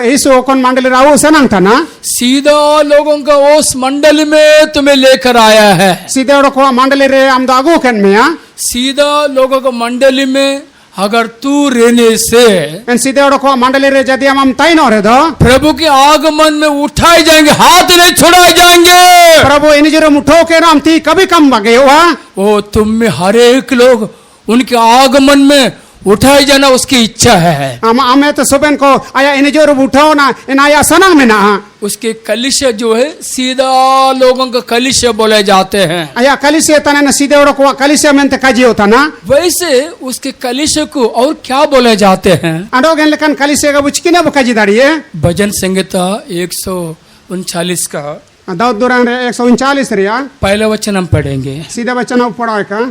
इsu कोन मंडली राउ सनांग था ना. सीधा लोगों का उस मंडली में तुम्हें लेकर आया है। सीधे ओडो को मंडली रे हम दागो केन में. सीधा लोगों को मंडली में अगर तू रहने से, एन सीधे ओडो को मंडली रे जदी हम ताई नो रे दो. प्रभु के आगमन में उठाए जाएंगे, हाथ नहीं छुड़ाए जाएंगे। प्रभु इन जरो मुठो के नाम थी कभी कम बगे हुआ. वो तुम में हर एक लोग उनके आगमन में उठाए जाना उसकी इच्छा है। हमें तो सुबह को आया इन जो उठाओ ना इन आया सनंग में ना. उसके कलिसिया जो है सीधा लोगों का कलिसिया बोले जाते हैं। आया कलिसिया तना ना सीधे ओडो को कलिसिया में ते काजी होता ना. वैसे उसके कलिसिया को और क्या बोले जाते हैं? अंडोगन लेकिन कलिसिया का बुचकी ना बकाजी दाड़ी है. भजन संहिता 139 का दाऊद दुरान रे 139 रिया पहला वचन हम पढ़ेंगे। सीधा वचन पढ़ा का.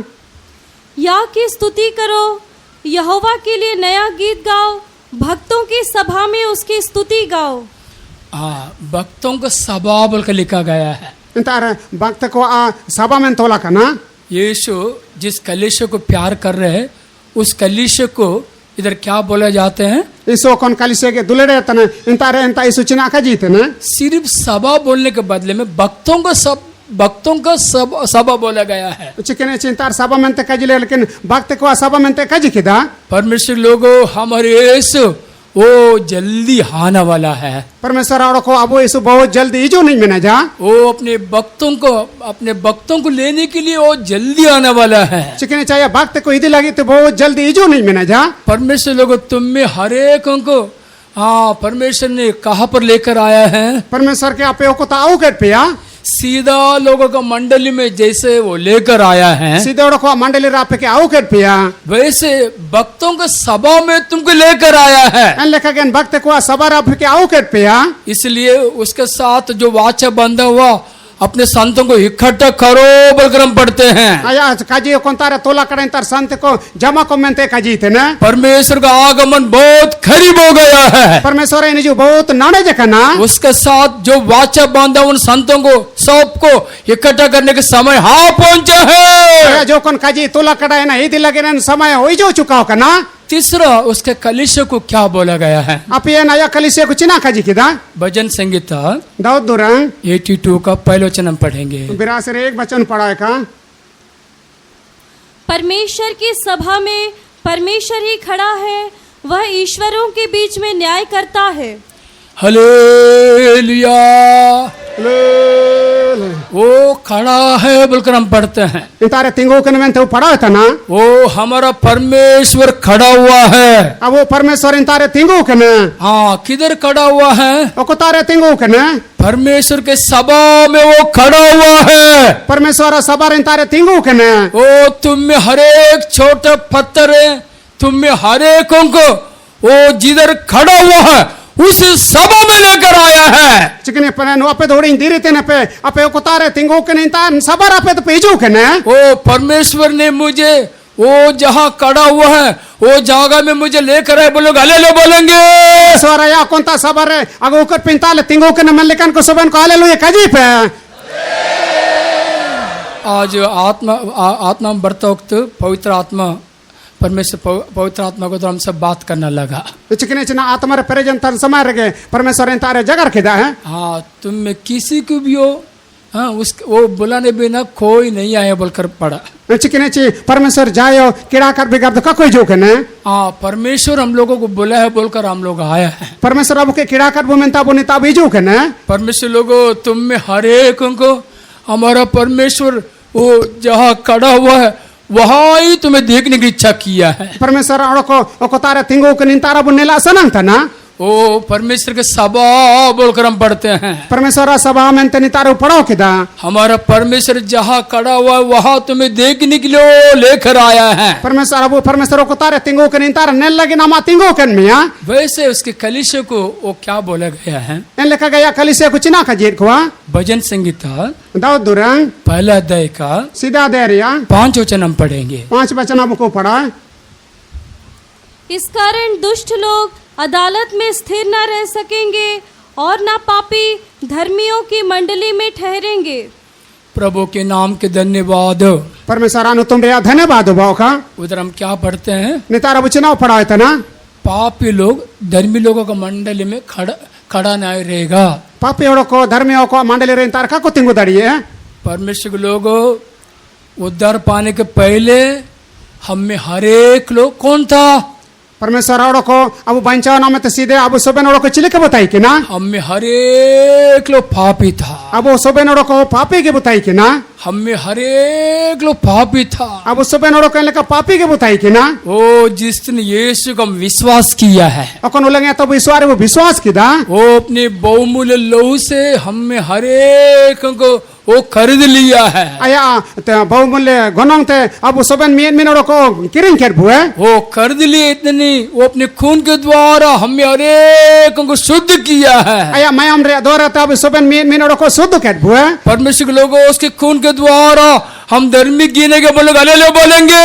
या की स्तुति करो, यहोवा के लिए नया गीत गाओ, भक्तों की सभा में उसकी स्तुति गाओ। भक्तों का सभा बोल कर लिखा गया है। इंतार भक्त को सभा में तोला का ना. यीशु जिस कलीसिया को प्यार कर रहे हैं, उस कलीसिया को इधर क्या बोले जाते हैं? इसो कौन कलिसिया के दुलेरे तने इंतारे इंता इस चिना का जीते ना. सिर्फ सभा बोलने के बदले में भक्तों का सभा बोला गया है। चिकने चिंतार सभा में ते काजी ले, लेकिन भक्त को सभा में ते काजी किदा. परमेश्वर लोगों, हमारे यीशु वो जल्दी आने वाला है। परमेश्वर और को अब यीशु बहुत जल्दी इजो नहीं मिना जा. वो अपने भक्तों को लेने के लिए वो जल्दी आने वाला है। चिकने चाहिए भक्त को इधर लगी तो बहुत जल्दी इजो नहीं मिना जा. परमेश्वर लोगों, तुम में हर एक को परमेश्वर ने कहाँ पर लेकर आया है? परमेश्वर के आपे को तो आओ कर पिया. सीधा लोगों का मंडली में जैसे वो लेकर आया है, सीधे को मंडली रापे के आओ कर पिया, वैसे भक्तों का सभा में तुमको लेकर आया है। एन लेखा के भक्त को सभा रापे के आओ कर पिया. इसलिए उसके साथ जो वाचा बंधा हुआ अपने संतों को इकट्ठा करो बोलकर हम पढ़ते हैं। आया काजी कौन तारा तोला करें तार संत को जमा को मेंते काजी थे ना. परमेश्वर का आगमन बहुत करीब हो गया है। परमेश्वर इन जो बहुत नाने जखना उसके साथ जो वाचा बांधा उन संतों को सबको इकट्ठा करने के समय पहुंचा है। जो कौन काजी तोला कड़ा है ना इधर लगे ना समय हो जो चुका हो ना. तीसरा उसके कलीसिया को क्या बोला गया है? Apa yang ayat kalisya kucina kaji kita? भजन संगीता Daud Durang 82 का पहला वचन हम पढ़ेंगे। बिरासर एक वचन पढ़ा है का? परमेश्वर की सभा में परमेश्वर ही खड़ा है, वह ईश्वरों के बीच में न्याय करता है। हालेलुया। वो खड़ा है बोलकर हम पढ़ते हैं। इंतारे तिंगो के में तो पढ़ा था ना? वो हमारा परमेश्वर खड़ा हुआ है। अब वो परमेश्वर इंतारे तिंगो के में? हाँ, किधर खड़ा हुआ है? वो कुतारे तिंगो के में? परमेश्वर के सभा में वो खड़ा हुआ है। परमेश्वर सभा इंतारे तिंगो के में? वो तुम में हर एक छोटा पत्थर है, तुम में हर एक को वो जिधर खड़ा हुआ है उस सभा में लेकर आया है। चिकने पर नो पे थोड़ी धीरे तेने पे अपे कुतारे तिंगो के नहीं ता सभा अपे तो पेजो के ने? वो परमेश्वर ने मुझे वो जहाँ खड़ा हुआ है वो जगह में मुझे लेकर आए। बोलोगे हालेलुया बोलेंगे? सोरा या कौन ता सभा रे अगर उकर पिंताले तिंगो के ने मन लेकन को सबन को हालेलुया काजी पे? आज आत्मा बढ़ता वक्त पवित्र आत्मा परमेश्वर पवित्र आत्मा को तो हम सब बात करना लगा। चिकने चिना आत्मा रे प्रेजेंट तन समय रगे परमेश्वर इंतारे जगर के दा है। हाँ, तुम में किसी को भी हो, हाँ, उस वो बुलाने बिना कोई नहीं आया बोलकर पड़ा। चिकने ची परमेश्वर जायो किड़ा कर बिगाड़ तो का कोई जो के ने? हाँ, परमेश्वर हम लोगों को बुला है बोलकर हम लोग आया है। परमेश्वर अब के किड़ा कर बुमेंता बुनिता बीजो के ने? परमेश्वर लोगों तुम में हर एक को हमारा परमेश्वर वो जहाँ खड़ा हुआ है वहाँ ही तुम्हें देखने की इच्छा किया है। परमेश्वर को तारे तिंगो के निंतारा बुनेला सनंग था ना? ओ परमेश्वर के सभा बोलकर हम पढ़ते हैं। परमेश्वर सभा में तनी तारो पढ़ो किदा? हमारा परमेश्वर जहाँ खड़ा हुआ है वहाँ तुम्हें देखने के लिए लेकर आया है। परमेश्वर अब परमेश्वर को तारे तिंगो के निंतारा नेल लगी नामा तिंगो के मिया? वैसे उसके कलीसिया को वो क्या बोला गया है? इन लिखा गया कलीसिया को चिना का जीत को? भजन संगीता दाऊद दुरंग पहला अध्याय का सीधा देरिया 5 वचन हम पढ़ेंगे। 5 वचन अब को पढ़ा। इस कारण दुष्ट लोग अदालत में स्थिर न रह सकेंगे और न पापी धर्मियों की मंडली में ठहरेंगे। प्रभु के नाम के धन्यवाद। परमेश्वर आनु तुम रे धन्यवाद भाव का। उधर हम क्या पढ़ते हैं? नितारा बुचनाव पढ़ा है ना? पापी लोग धर्मी लोगों का मंडली में खड़ा नहीं रहेगा। पापी को धर्मियों को मंडली रे तार का को तिंगो दड़ी है? परमेश्वर के लोग उद्धार पाने के पहले हम में हर एक लोग कौन था? परमेश्वर को अब बंचाव नाम तो सीधे अब सोबेन को चिले के बताई कि ना? हम में हर एक लोग पापी था। अब वो सोबेन को पापी के बताई कि ना? हम में हर एक लोग पापी था। अब सोबेन कहने का पापी के बताई कि ना? ओ जिसने यीशु का विश्वास किया है अपन उलंगे तब ईश्वर वो विश्वास किदा? वो अपने बहुमूल्य लहू से हम में हर एक को वो खरीद लिया है। आया बहुमूल्य गनंग ते अब सोबेन मिन को किरिंग कर भुए वो खरीद लिए इतनी वो अपने खून के द्वारा हमें हर एक को शुद्ध किया है। आया मैं हमरे द्वारा तब सोबेन मिन को शुद्ध कर भुए। परमेश्वर के लोगों उसके खून के द्वारा हम धर्मी गिने के बोलोगे हालेलुया बोलेंगे?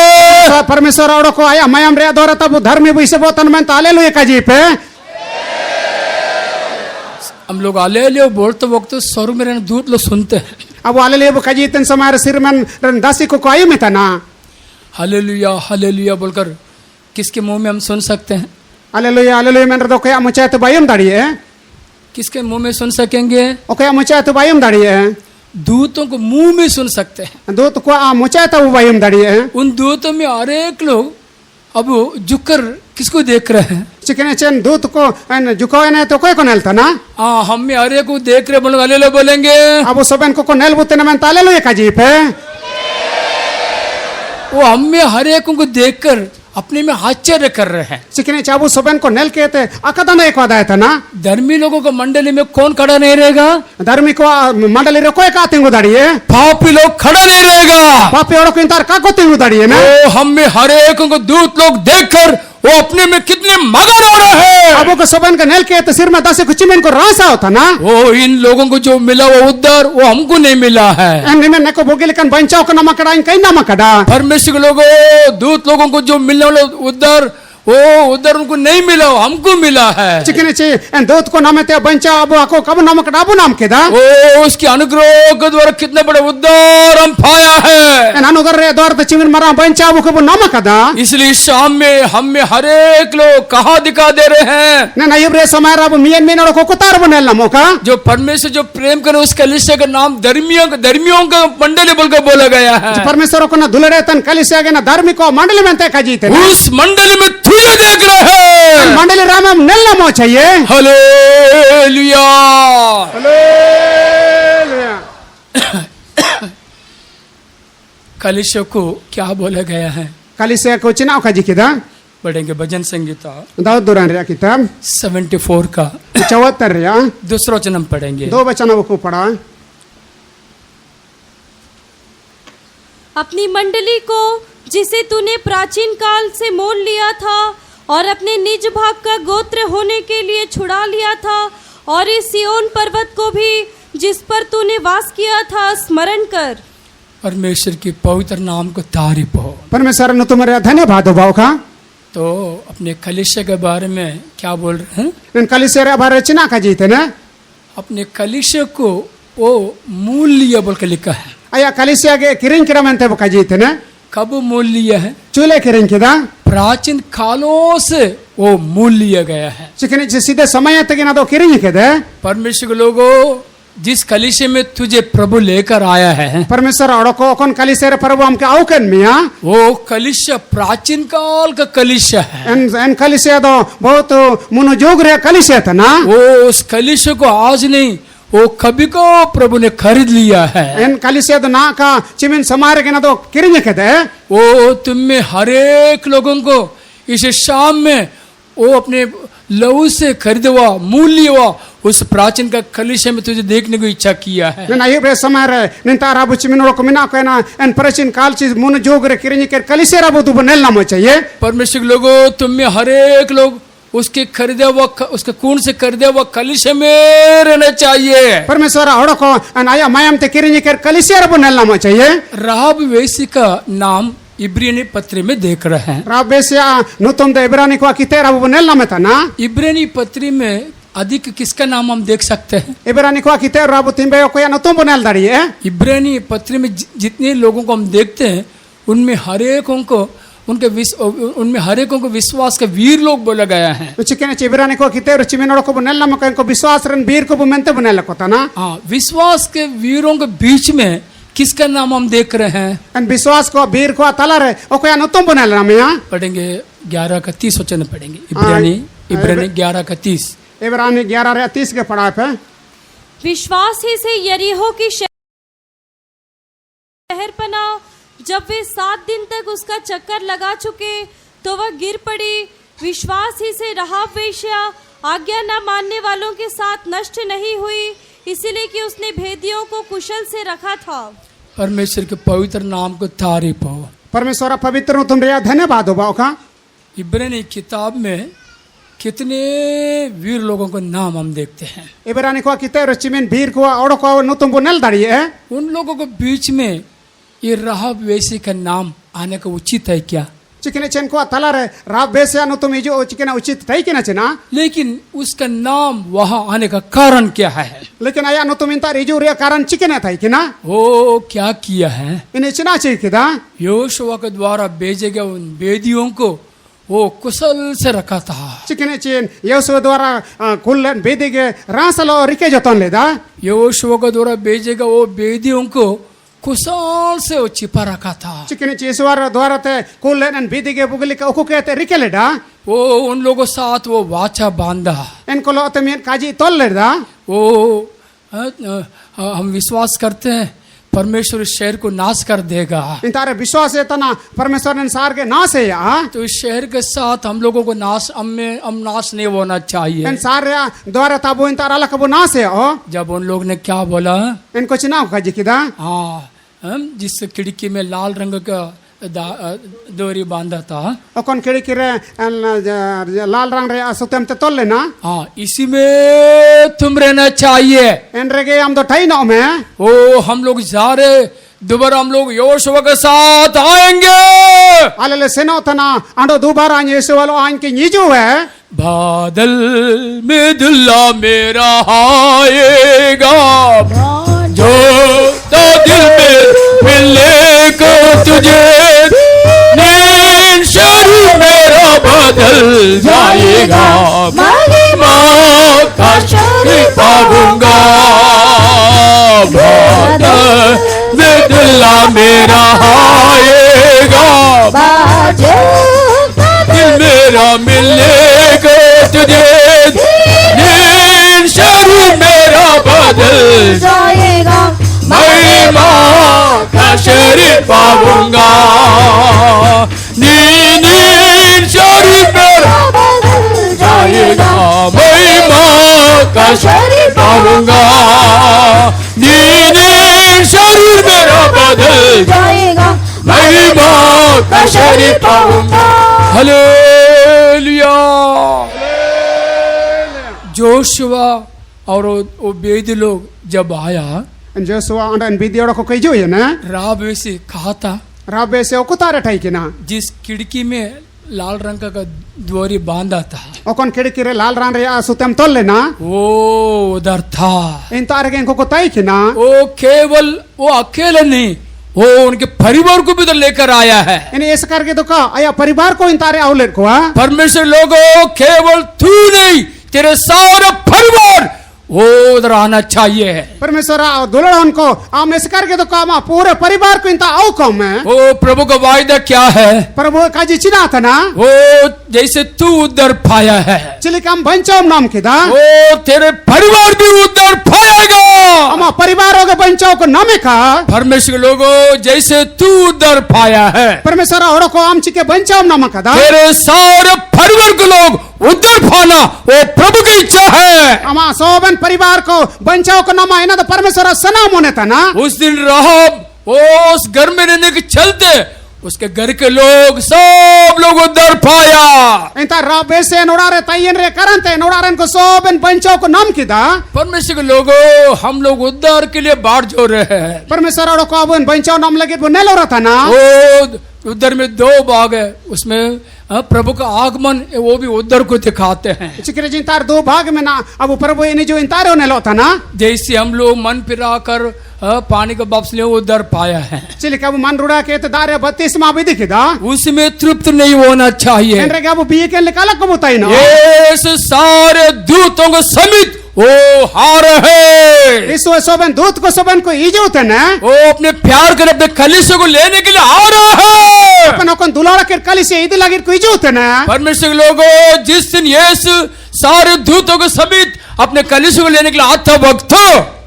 परमेश्वर को आया मैं हमरे द्वारा तब धर्मी वैसे बोतन में हालेलुया का जी पे हम लोग हालेलुया बोलते वक्त स्वर्ग में रहने दूत लोग सुनते हैं। अब हालेलुया वो कजी तन समार सिर में दासी को कोई में था ना? हालेलुया हालेलुया बोलकर किसके मुंह में हम सुन सकते हैं? हालेलुया हालेलुया में तो क्या मुझे तो बायम दाड़ी है? किसके मुंह में सुन सकेंगे? ओ क्या मुझे तो बायम दाड़ी है? दूतों को मुंह में सुन सकते हैं। दूत को मुझे तो वो बायम दाड़ी है। उन दूतों में हर एक लोग अब झुककर किसको देख रहे हैं? चिकने चेन दूत को झुकाए नहीं तो कोई को नेलता ना? हाँ, हम में हर एक को देख रहे बोलोगे हालेलुया बोलेंगे? अब वो सबन को नेल बुते न में हालेलुया का जी पे वो हम में हर एक को देखकर अपने में आश्चर्य कर रहे हैं। चिकने चाबू सबन को नेल के थे अकदम एक वादा था ना? धर्मी लोगों को मंडली में कौन खड़ा नहीं रहेगा? धर्मी को मंडली रे कोई का तिंगु दाड़ी है? पापी लोग खड़ा नहीं रहेगा। पापी और को इंतार का को तिंगु दाड़ी है ना? ओ हम में हर एक को दूत लोग देखकर वो अपने में कितने मगन हो रहे हैं। अब को सबन का नेल के तो सिर में 10 कुछ में को रासा होता ना? वो इन लोगों को जो मिला वो उद्धार वो हमको नहीं मिला है। एम में neko बोगिल कन बंचाओ का नमक कड़ा इन कहीं नमक कड़ा। परमेश्वर के लोगों दूत लोगों को जो मिलने वाला उद्धार वो उधर उनको नहीं मिला, हमको मिला है। चिकने ची एन दूत को नाम ते बंचा अब आको कब नाम कडाबू नाम के दा वो उसके अनुग्रह के द्वारा कितने बड़े उद्धार हम पाया है। एन अनुगर रे द्वार ते चिमिन मरा बंचा वो कब नाम कदा इसलिए शाम में हम में हर एक लोग कहा दिखा दे रहे हैं ने नाइब रे समय रब मियन में को कुतार बनेल ना मोका जो परमेश्वर जो प्रेम करे उस कलीसिया का नाम धर्मियों का मंडली बोलकर बोला गया है। परमेश्वर को ना दुलरे तन कलिसिया के ना धार्मिक मंडली में ते काजीते उस मंडली में तुझे देख रहे हैं। मंडली राम हम नेल मो चाहिए। Hallelujah hallelujah. कलीसिया को क्या बोला गया है? कलिसिया को चिनाव काजी किदा पढ़ेंगे भजन संगीता दाऊद दुरान रे किताब 74 का 74 रे दूसरा वचन पढ़ेंगे। 2 वचन वो को पढ़ा। अपनी मंडली को जिसे तूने प्राचीन काल से मोल लिया था और अपने निज भाग का गोत्र होने के लिए छुड़ा लिया था, और इस सियोन पर्वत को भी जिस पर तूने वास किया था स्मरण कर। परमेश्वर की पवित्र नाम को तारीफ हो। परमेश्वर ने तुम्हारे धन्यवाद हो भाव का। तो अपने कलीसिया के बारे में क्या बोल रहे हैं? इन कलिसिया रे बारे चिना का जीते ना अपने कलीसिया को वो मूल्य बोल के लिखा है। आया कलिसिया के किरिंग किरा में ते का जीते ना कब मूल्य है? चूल्हे किरिंग किदा प्राचीन कालों से वो मूल्य गया है। चिकने सीधे समय तक ना तो किरिंग के दे परमेश्वर के लोगों जिस कलीसिया में तुझे प्रभु लेकर आया है परमेश्वर अड़को कौन कलिसिया रे प्रभु हमके आउकन मिया वो कलीसिया प्राचीन काल का कलीसिया है। एन कलिसिया तो बहुत मनोजोग रे कलिसिया था ना। वो उस कलीसिया को आज नहीं वो कभी को प्रभु ने खरीद लिया है। एन कलिसिया तो ना का चिमिन समारे के ना तो किरिंग के दे वो तुम में हर एक लोगों को इस शाम में वो अपने लहू से खरीदवा मूल्य हुआ उस प्राचीन का कलीसिया में तुझे देखने को इच्छा किया है। ना ये बे समय रे निंता राबु चिमिन रो को मिना को ना एन प्राचीन काल चीज मनोजोग रे किरिंग के कलिसिया राबु तू बनेल ना मो चाहिए। परमेश्वर के लोगों तुम में हर एक लोग उसके खरीदे हुआ उसके खून से खरीदे हुआ कलीसिया में रहना चाहिए। परमेश्वर अड़को एन आया मायम ते किरिंग के कलिसिया रे बनेल ना मो चाहिए। राहब वेसी का नाम इब्रानी पत्री में देख रहे हैं। राब बेसिया नुतुम दे इब्रानी को किते राबु बनेल ना में था ना। इब्रानी पत्री में अधिक किसका नाम हम देख सकते हैं? इब्रानी को किते राबु तिंबे को या नुतुम बनेल दाड़ी है। इब्रानी पत्री में जितने लोगों को हम देखते हैं उनमें हर एक को उनमें हर एक को विश्वास का वीर लोग बोला गया है। चिकने इब्रानी को किते चिमिनों को बनेल ना में को विश्वास रन वीर को बुमेंते बनेल को था ना। हाँ विश्वास के वीरों के बीच में किसका नाम हम देख रहे हैं? एन विश्वास को वीर को तला रे ओ को या नुतुम बनेल ना मिया पढ़ेंगे 11 का 30 वचन पढ़ेंगे। इब्रानी 11 का 30 इब्रानी 11 रे 30 के पढ़ा पे विश्वास ही से यरीहो की शहर पना जब वे 7 दिन तक उसका चक्कर लगा चुके तो वह गिर पड़ी। विश्वास ही से राहाब वेश्या आज्ञा न मानने वालों के साथ नष्ट नहीं हुई, इसीलिए कि उसने भेदियों को कुशल से रखा था। परमेश्वर के पवित्र नाम को तारीफ हो। परमेश्वर पवित्र तुम रे धन्यवाद हो बाओ का। इब्रानी किताब में कितने वीर लोगों को नाम हम देखते हैं। इब्रानी को किते चिमिन वीर को और को नुतुम बनेल दाड़ी है। उन लोगों के बीच में ये राहब वेसी का नाम आने का उचित है क्या? चिकने चेन को तला रे राब बेसिया नुतुम इजो चिकने उचित तई के ना चना। लेकिन उसका नाम वहां आने का कारण क्या है? लेकिन आया नुतुम इंता इजो रे कारण चिकने तई के ना। वो क्या किया है? इन्हें चिना चाहिए किदा योशुआ के द्वारा भेजे गए उन वेदियों को वो कुशल से रखा था। चिकने चेन योशुआ द्वारा कुल्लन बेदे के रासलो रिके जतन लेदा। योशुआ के द्वारा भेजे गए वो वेदियों को कुशल से वो छिपा रखा था। चिकने चीसवार द्वारा ते कुल्लन बेदे के बुगली का ओको कहते रिके लेदा। वो उन लोगों साथ वो वाचा बांधा। इनको लो तमें काजी तोल लेदा। वो हम विश्वास करते हैं परमेश्वर इस शहर को नाश कर देगा। इन तारे विश्वास है तना परमेश्वर ने सार के नाश है या तो इस शहर के साथ हम लोगों को नाश हम नाश नहीं होना चाहिए। इन सारे द्वारा ताबो इन तारा लकबो नाश है ओ जब उन लोग ने क्या बोला इनको चिनाव काजी किदा। हाँ जिस खिड़की में लाल रंग का डोरी बांधा था ओकन खिड़की रे लाल रंग रे सुतम ते तोल लेना। हाँ इसी में तुम रहना चाहिए। इन रेगे हम तो ठाई ना में ओ हम लोग जा रहे दोबारा हम लोग योशुआ के साथ आएंगे। alele senotana ando dubara yesu walo an ki nyiju hai बादल में दुल्ला मेरा आएगा, जो तो दिल में मिलने को तुझे, नींद शरीर मेरा बदल जाएगा, महिमा का शरीर पाऊंगा। बादल में दुल्ला मेरा आएगा, दिल मेरा मिलने को तुझे, नींद शरीर मेरा बदल जाएगा, महिमा का शरीर पाऊंगा। नींद शरीर मेरा बदल जाएगा, महिमा का शरीर पाऊंगा। नींद शरीर मेरा बदल जाएगा, महिमा का शरीर पाऊंगा। हालेलुया। जोशुआ और ओबेद लोग जब आया, Joshua and bidiora ko kaijo ye na राब से कहा था, rabbe se okutare thai kina जिस खिड़की में लाल रंग का द्वारी बांधा था, okon kidikire lal ran re sutem tolle na वो उधर था। intare gen ko tai kina वो केवल वो अकेले नहीं, वो उनके परिवार को भी तो लेकर आया है। ini es karke to ka aya paribar ko intare aulet ko ha परमेश्वर लोगों, केवल तू नहीं, तेरे सारा परिवार वो उधर आना चाहिए है। परमेश्वरा दुल्हन को आम es karke to ka ma पूरे परिवार को इंता au kom hai वो प्रभु का वायदा क्या है? प्रभु का जी चिना था ना वो जैसे तू उधर पाया है, चिली काम बंचोम नाम किदा वो तेरे परिवार भी उधर पाएगा। अमा परिवारों के बंचों को नामे का परमेश्वर लोगों, जैसे तू उधर पाया है, परमेश्वरा औरों को आम चिके बंचोम नाम कदा तेरे सारे परिवार के लोग उधर पाना वो प्रभु की इच्छा है। अमा सोबन परिवार को बंचों को नामा इना तो परमेश्वरा सनाम होने था ना उस दिन राहब उस घर में रहने के चलते उसके घर के लोग सब लोग उधर पाया। इंता राबे से नोड़ारे तायन रे करंते नोड़ारन को सोबन बंचों को नाम किदा परमेश्वर के लोगों, हम लोग उद्धार के लिए बाढ़ जो रहे हैं। परमेश्वरा औरों को अब बंचों नाम लगे वो नेलो रहा था ना वो उधर में दो भाग है, उसमें प्रभु का आगमन वो भी उधर को दिखाते हैं। चिकरे जिंतार दो भाग में ना अब प्रभु इन्हें जो इंतारे होने लो था ना जैसे हम लोग मन फिरा कर पानी का वापस ले उधर पाया है, चिली का वो मन रुड़ा के तो दारे 32 माह भी दिखिदा उसमें तृप्त नहीं होना चाहिए। इनरे का वो बीए के निकाला को बताई ना ये सारे दूतों को समित वो हार है, इस सोबन दूत को सोबन को इजो थे ना वो अपने प्यार कर अपने कलीसिया को लेने के लिए आ रहा है। अपन अपन दुलारा के कली से इधर लगे को इजो थे ना परमेश्वर के लोगों, जिस दिन यीशु सारे दूतों को समित अपने कलीसिया को लेने के लिए आता वक्त,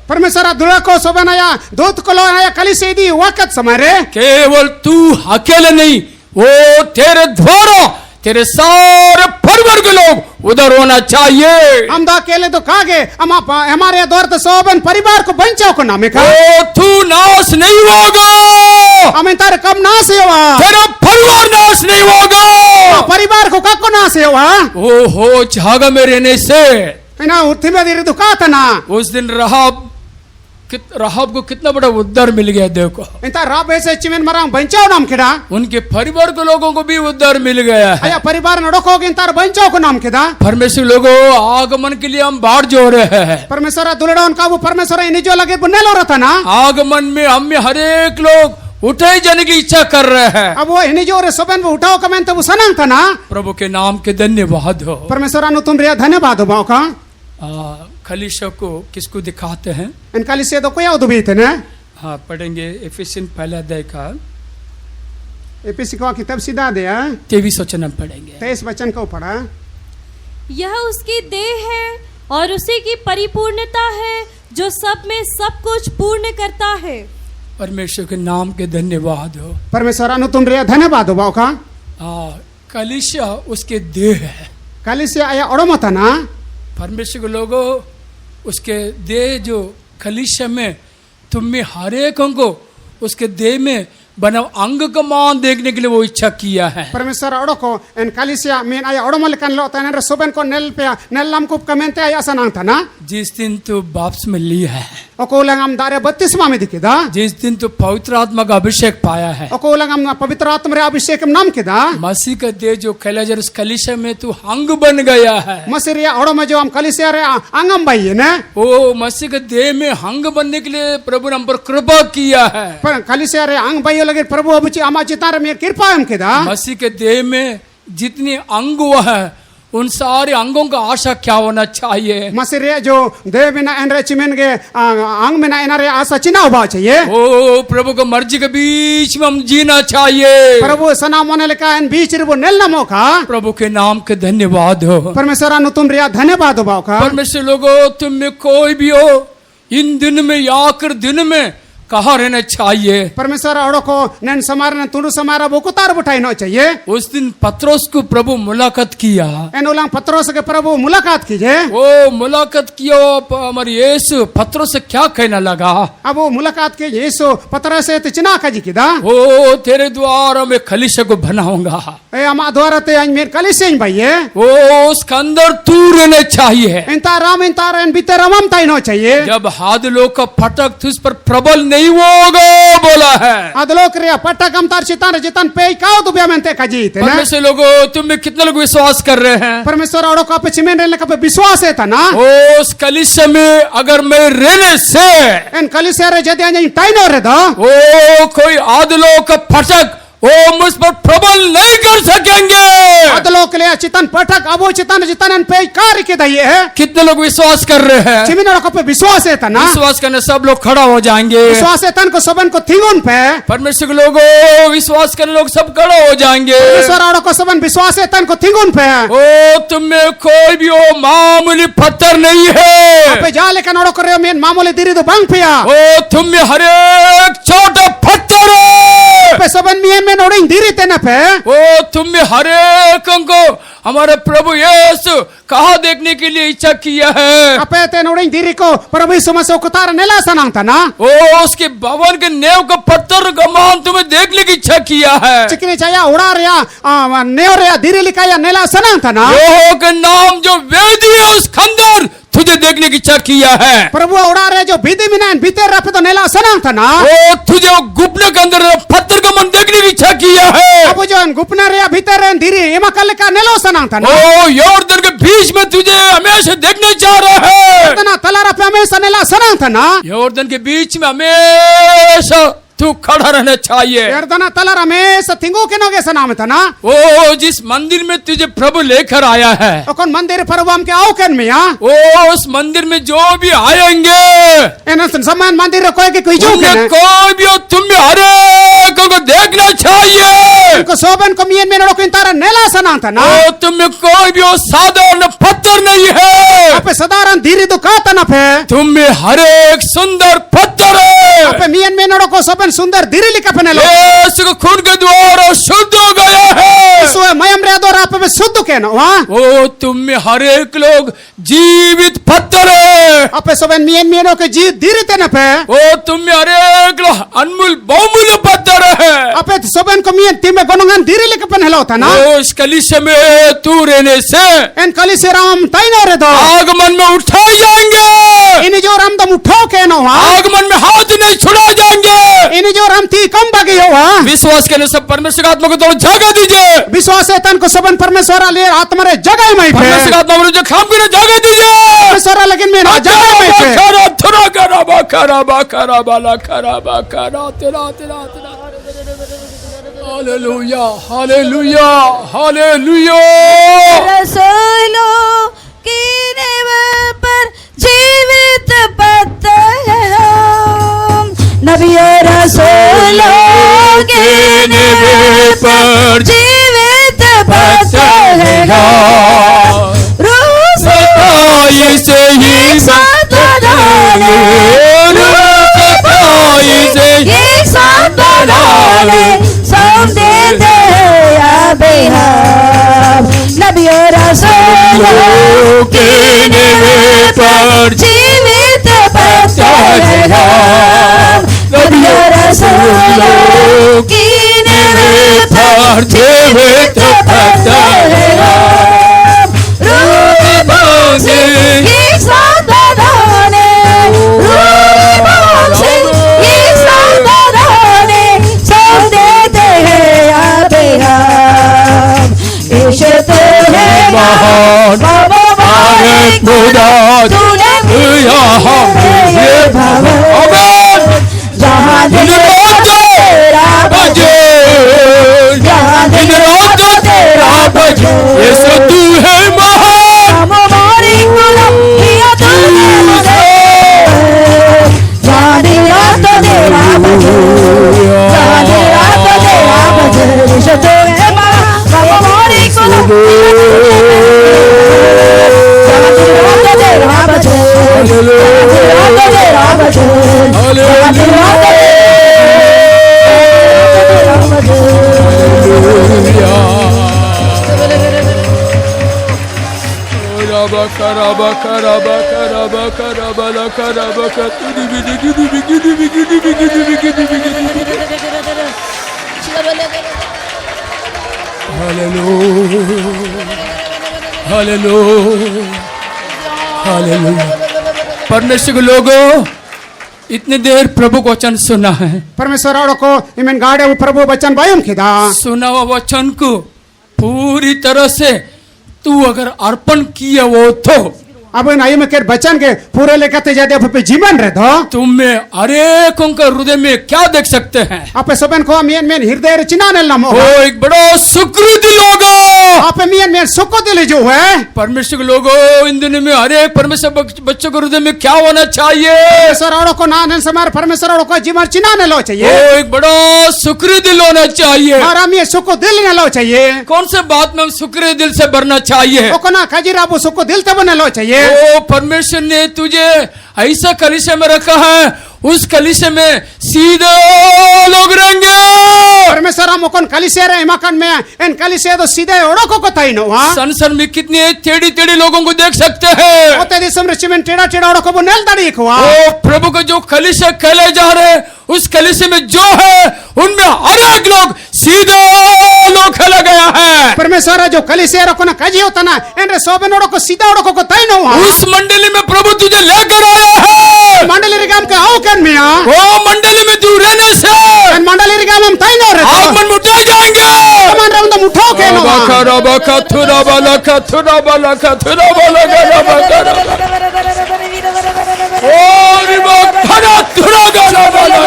परमेश्वरा दुला को सोबन आया दूत को लो आया कली से इधी वक्त समय रे केवल तू अकेले नहीं, वो तेरे द्वारा तेरे सारे परिवार के लोग उधर होना चाहिए। हम दो अकेले तो कागे हमारे दौर तो सोबन परिवार को बंचाओ को नामे का वो तू नाश नहीं होगा, हम इंतारे कम ना से हुआ तेरा परिवार नाश नहीं होगा। परिवार को काको ना से हुआ ओ हो झागा में रहने से ना उठी में देरी दुखा था ना उस दिन राहब को कितना बड़ा उद्धार मिल गया। देखो इंता राब ऐसे चिमेन मरांग बंचाओ नाम किदा उनके परिवार के लोगों को भी उद्धार मिल गया है। आया परिवार नड़को के इंतार बंचाओ को नाम किदा परमेश्वर लोगों, आगमन के लिए हम बाढ़ जो रहे हैं। परमेश्वरा दुलड़ा उनका वो परमेश्वरा इन्हें जो लगे बुने लो रहा था ना आगमन में हम में हर एक लोग उठाए जाने की इच्छा कर रहे हैं। अब वो इन्हें जो सोबन वो उठाओ कमेंट वो सनंग था ना प्रभु के नाम के धन्यवाद हो। परमेश्वरा नु तुम रे धन्यवाद हो बाओ का खलीशा को किसको दिखाते हैं? इन कली से तो कोई आउट भी थे ना हाँ, पढ़ेंगे एफिसियन पहला अध्याय का एपीसी को किताब सीधा दे 23 वचन पढ़ेंगे। 23 वचन को पढ़ा यह उसकी देह है और उसी की परिपूर्णता है, जो सब में सब कुछ पूर्ण करता है। परमेश्वर के नाम के धन्यवाद हो। परमेश्वरा नु तुम रे धन्यवाद हो बाओ का कलीसिया उसके देह है। कली से आया अड़ो मत ना परमेश्वर के लोगों, उसके देह जो कलीसिया में तुम में हर एक को उसके देह में बना अंग का मान देखने के लिए वो इच्छा किया है। Permisora odoko en kalisia min aya odomol kan lo tanan soben ko nel pe nel lam kup kamente aya sanang thana जिस दिन तू वापस में लिया है, okolang am dare 32 में dikida जिस दिन तू पवित्र आत्मा का अभिषेक पाया है, okolang am पवित्र आत्मा रे अभिषेक नाम किदा मसीह का देह जो कैलाजर उस कलीसिया में तू अंग बन गया है। मसीरिया ओडो में जो हम कलिसिया रे आंगम बाई ने वो मसीह के देह में अंग बनने के लिए प्रभु ने हम पर कृपा किया है। पर कलिसिया रे आंग बाई लगे प्रभु अबुची आमा चितार में कृपा हम किदा मसीह के देह में जितनी अंग हुआ है उन सारे अंगों का आशा क्या होना चाहिए। मसीरिया जो देव बिना एन रे चिमेन के आंग में ना एना रे आशा चिना होबा चाहिए। ओ प्रभु का मर्जी के बीच में हम जीना चाहिए। प्रभु सना मोने लेका एन बीच रे वो नेल नामो का प्रभु के नाम के धन्यवाद हो। परमेश्वरा नु तुम रिया धन्यवाद हो का परमेश्वर लोगों, तुम में कोई भी हो इन दिन में या आखिर दिन में कहाँ रहना चाहिए। परमेश्वर ओडो को नैन समार ने तुरु समारा वो कुतार बुठाई न चाहिए। उस दिन पत्रोस को प्रभु मुलाकात किया, एन उलांग पत्रोस के प्रभु मुलाकात कीजिए। वो मुलाकात किया, हमारे यीशु पत्रोस से क्या कहना लगा। अब वो मुलाकात के यीशु पत्रोस से तिचना काजी किदा ओ तेरे द्वारा मैं कलीसिया को बनाऊंगा। ए अमा द्वारा ते आज मेर कलिसिया भाईए वो उसके अंदर तू रहना चाहिए। इंता राम इंता एन भीतर रमम ताई न चाहिए। जब हाथ लोग का फटक तुझ पर प्रबल नहीं होगा बोला है। आदलोक रे पटकम तार चितान जितन पे काओ दुबिया मेंते काजी थे ना। परमेश्वर लोगों, तुम में कितने लोग विश्वास कर रहे हैं। परमेश्वर ओडो का पे चिमेन रहने का पे विश्वास है था ना। उस कलीसिया में अगर मैं रहने से एन कलिसिया रे जदे आज ताई न रे दो ओ कोई आदलों का फटक वो मुझ पर प्रबल नहीं कर सकेंगे। आदलोक ले चितन पटक अबो चितन जितन एन पे कार के दइए है। कितने लोग विश्वास कर रहे हैं। चिमेन ओडो का पे विश्वास है था ना। विश्वास करने सब लोग खड़ा हो जाएंगे। विश्वास है तन को सबन को थिगुन पे परमेश्वर के लोगों, विश्वास करने लोग सब खड़ा हो जाएंगे। परमेश्वर ओडो को सबन विश्वास है तन को थिगुन पे ओ तुम में कोई भी वो मामूली पत्थर नहीं है। पे जा लेकिन ओडो करे मेन मामूली दिरी दो बंग पिया ओ तुम में हर एक छोटा पत्थर है। पे सबन मियन में नोडिंग दिरी तेना पे ओ तुम में हर एक को हमारे प्रभु यीशु कहाँ देखने के लिए इच्छा किया है। अपे ते नोडिंग दिरी को प्रभु यीशु मसीह को तार नेला सनांग था ना। ओ उसके भवन के नेव का पत्थर गमान तुम्हें देखने की इच्छा किया है। चिकनी चाया उड़ा रिया नेव रिया दिरी लिखाया नेला सनांग था ना। यहोवा का नाम जो वेदी है उसके अंदर तुझे देखने की इच्छा किया है। प्रभु उड़ा रहे जो भीति मिना भीतर रहे तो नेला सनांग था ना। ओ तुझे वो गुप्त के अंदर पत्थर का मन देखने की इच्छा किया है। अब जो गुप्ना रिया भीतर रहे दिरी एमा कल का नेलो सनांग था ना। ओ यॉर्दन के बीच में तुझे हमेशा देखने जा रहा है। इतना तलारा पे हमेशा नेला सनांग था ना। यॉर्दन के बीच में हमेशा तू खड़ा रहना चाहिए। यर्दना तला रमेश थिंगो के नोगे सनाम था ना। ओ जिस मंदिर में तुझे प्रभु लेकर आया है, ओ कौन मंदिर प्रभु हम के आओ कन में या ओ उस मंदिर में जो भी आएंगे एन समान मंदिर कोई के कोई जो उनमें कोई भी हो, तुम में हर एक को देखना चाहिए। उनको सोबन को मियन में नड़ो को इंतारा नेला सनाम था ना। ओ तुम में कोई भी हो साधारण पत्थर नहीं है। अपे साधारण धीरे दुखाता ना पे तुम में हर एक सुंदर पत्थर है। अपे मियन में नड़ो को सोबन सुंदर धीरे लिखा पने लो यीशु के खून के द्वारा शुद्ध हो गया है। सो मयम रे द्वारा अपे शुद्ध के नो हां। ओ तुम में हर एक लोग जीवित पत्थर है। अपे सोबन मियन में के जी धीरे ते ना पे ओ तुम में हर एक लोग अनमोल बहुमूल्य पत्थर है। अपे सोबन को मियन ती में गुणगान धीरे लिखा पने लो था ना। ओ इस कलीसिया में तू रहने से एन कली से राम ताई न रे दो आगमन में उठाए जाएंगे। इन जो राम दम उठाओ के नो हां। आगमन में हाथ नहीं छुड़ा जाएंगे। इन जो राम थी कम बागी हो हां। विश्वास करने से परमेश्वर आत्मा को थोड़ा जगह दीजिए। विश्वास है तन को सबन परमेश्वर ले आत्मा रे जगह में पे परमेश्वर आत्मा को जो काम करने जगह दीजिए। परमेश्वर लेकिन में ना जगह में पे खरा थरा खरा खरा खरा बाला खरा खरा तेरा तेरा तेरा हालेलुया हालेलुया हालेलुया। रसूलों की नेव पर जीवित पत्थर हम, नबियों रसूलों की नेव पर जीवित पत्थर हम, रूह से ही साथ डाले, रूह से ही साथ डाले, समझे दे अबे हम, नबियों रसूलों की नेव पर जीवित पत्थर हम, नबियों रसूलों जीवित पत्थर हम, रूह बांधे एक साथ रहने, रूह बांधे एक साथ रहने, सब देते हैं अभी हम। ईश तो है महान, बाबा बारे खुदा, तूने ये भवन, जहाँ दिन रात तेरा भजे, जहाँ दिन रात तेरा भजे, यीशु तू है महान, हम हमारी गुलाम किया तूने मुझे, जहाँ दिन रात तेरा भजे, जहाँ दिन रात तेरा भजे, यीशु तू है महान, हम हमारी गुलाम जहाँ दिन रात तेरा भजे, जहाँ दिन रात तेरा भजे, जहाँ दिन रात तेरा भजे। परमेश्वर के लोगों, इतने देर प्रभु को वचन सुना है, परमेश्वर को इमें गाड़े वो प्रभु बच्चन बायुम खिदा सुना हुआ वचन को पूरी तरह से तू अगर अर्पण किया वो तो अब नाई में के बच्चन के पूरे लेकर जाते पे जीवन रहे दो तुम में अनेकों का हृदय में क्या देख सकते हैं? आप सबन को मेन मेन हृदय रे चिना नेल नमो वो एक बड़ा सुकृति लोगो, आप मेन मेन सुको दिल जो है परमेश्वर के लोगों, इन दिनों में हरेक परमेश्वर बच्चों के हृदय में क्या होना चाहिए? परमेश्वर को ना नेल समार परमेश्वर को जीवन चिना नेलो चाहिए, वो एक बड़ा सुकृति दिल होना चाहिए। और हम ये सुको दिल नेलो चाहिए। कौन से बात में हम सुकृति दिल से भरना चाहिए? ओ कोना खजीरा वो सुको दिल तब नेलो चाहिए। ओ परमेश्वर ने तुझे ऐसा कलीसिया में रखा है, उस कलीसिया में सीधे लोग रहेंगे। परमेश्वर हम कौन कलीसिया रे मकान में इन कलीसिया तो सीधे ओड़ो को ताई नो हां संसार में कितने टेढ़ी टेढ़ी लोगों को देख सकते हैं। ओते दिसम रे चिमेन टेढ़ा टेढ़ा ओड़ो को नेल दाड़ी को ओ प्रभु को जो कलीसिया कहले जा रहे, उस कलीसिया में जो है उनमें हर एक लोग सीधे लोग खेला गया है। परमेश्वर जो कलीसिया रो कोना काजी होता ना इन रे सोबन ओड़ो को सीधा ओड़ो को ताई नो हां उस मंडली में प्रभु तुझे लेकर आया है। मंडली रे काम के आओ कन मिया वो मंडली में तू रहने से मंडली रे काम हम ताई नो रे आप मन मुठा जाएंगे। मन रे तो मुठो के नो बकरा बका थुरा बाला का थुरा बाला का थुरा बाला का बकरा ओ रिबा खरा थुरा गाला बाला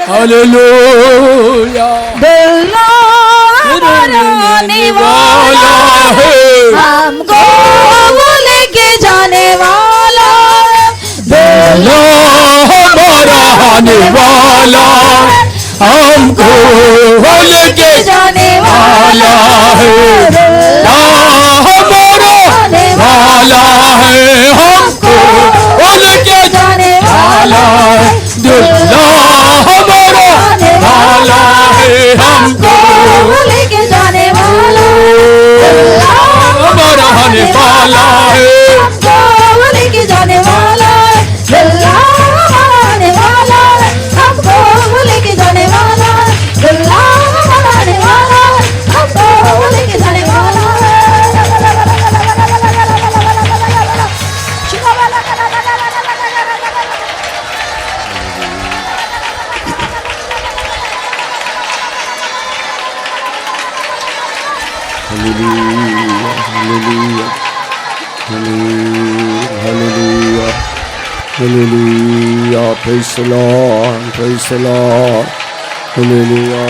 हालेलुया हालेलुया बनाने वाला है, हमको वो लेके जाने वाला, बेला हमारा आने वाला, हमको वो लेके जाने वाला है, बेला हमारा आने वाला है, हमको वो लेके जाने वाला है, दुल्ला हमारा आने वाला है, हमको वो लेके जाने वाला, हमारा आने वाला है, हमको वो लेके जाने वाला, दुल्ला आने वाला, हमको वो लेके जाने वाला, दुल्ला आने वाला, हमको वो लेके जाने वाला। Hallelujah, hallelujah, praise the Lord, praise the Lord, hallelujah,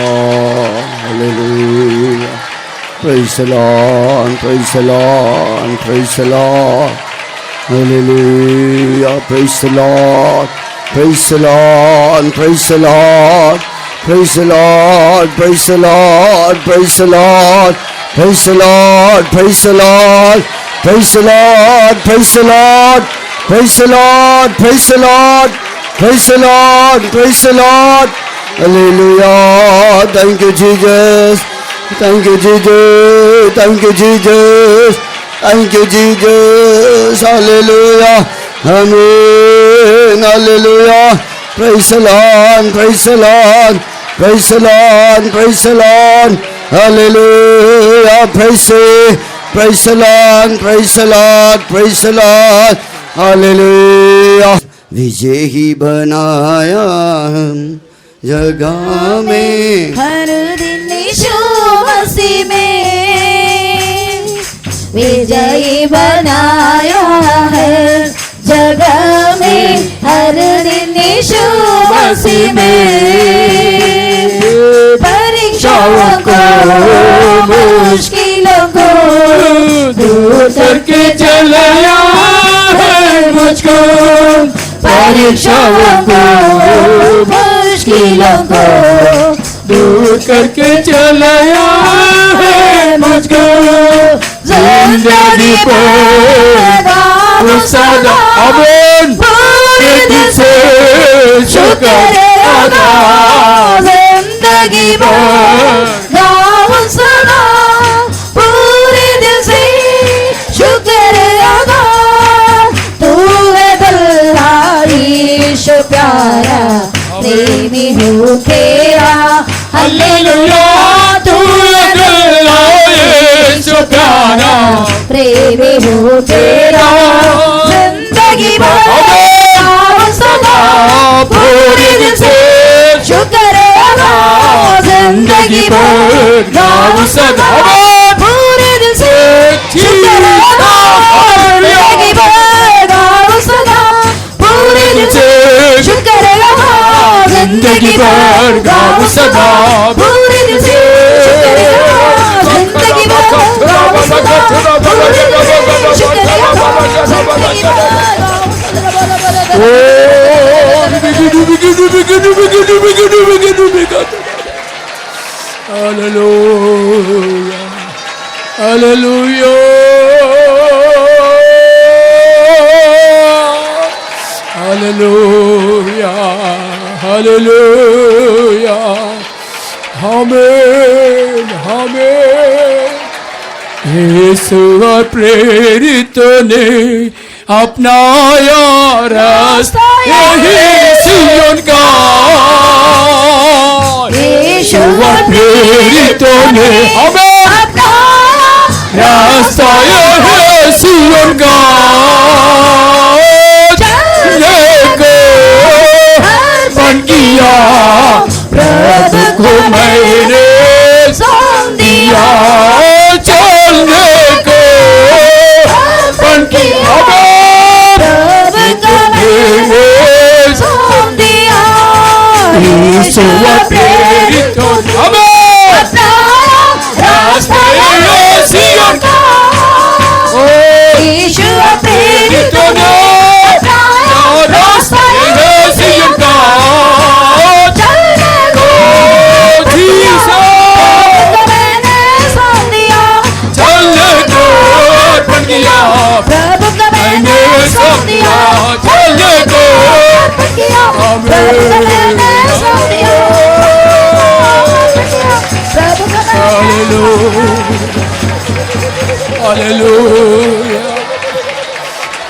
hallelujah, praise the Lord, praise the Lord, praise the Lord, hallelujah, praise the Lord, praise the Lord, praise the Lord, praise the Lord, praise the Lord, praise the Lord, praise the Lord, praise the Lord, praise the Lord, praise the Lord, praise the Lord, praise the Lord, praise the Lord, praise the Lord, hallelujah, thank you Jesus, thank you Jesus, thank you Jesus, thank you Jesus, hallelujah, amen, hallelujah, praise the Lord, praise the Lord, praise the Lord, praise the Lord, hallelujah, praise the Lord, praise the Lord, praise the Lord, hallelujah. विजयी बनाया जगह में हर दिन यीशु मसीह में विजयी बनाया है जगह में हर दिन यीशु मसीह में परीक्षाओं को मुश्किलों को दूर करके चलाया है मुझको परीक्षाओं को मुश्किलों को दूर करके चलाया है मुझको जिंदगी पर सदा आमीन पूरे दिल से शुक्र अदा जिंदगी भर गाऊं सदा पूरे दिल से शुक्र अदा तू है दल्ला ईशु प्यारा प्रेमी हो तेरा हालेलुया तू है दल्ला ईशु प्यारा प्रेमी हो तेरा जिंदगी भर गाऊं सदा पूरे दिल से शुक्र अदा जिंदगी भर गाऊं सदा पूरे दिल से शुक्र अदा जिंदगी भर गाऊं सदा पूरे दिल से शुक्र अदा जिंदगी भर गाऊं सदा पूरे दिल से शुक्र अदा जिंदगी भर गाऊं सदा पूरे दिल से शुक्र अदा जिंदगी भर Hallelujah, hallelujah, hallelujah, hallelujah, amen, amen. यीशु प्रेरितों ने अपनाया रास्ता यही सियोन का यीशु प्रेरितों ने हमें अपनाया रास्ता यही सियोन का चलने को अर्पण किया प्रभु को मैंने सौंप दिया चलने को अर्पण किया प्रभु को मैंने सौंप दिया यीशु प्रेरितों ने हमें अपनाया रास्ता यही सियोन का यीशु प्रेरितों ने अपनाया रास्ता यही सियोन का चलने को मैंने सौंप दिया चलने को अर्पण किया प्रभु को मैंने सौंप दिया चलने को अर्पण किया प्रभु को मैंने सौंप दिया प्रभु को Hallelujah,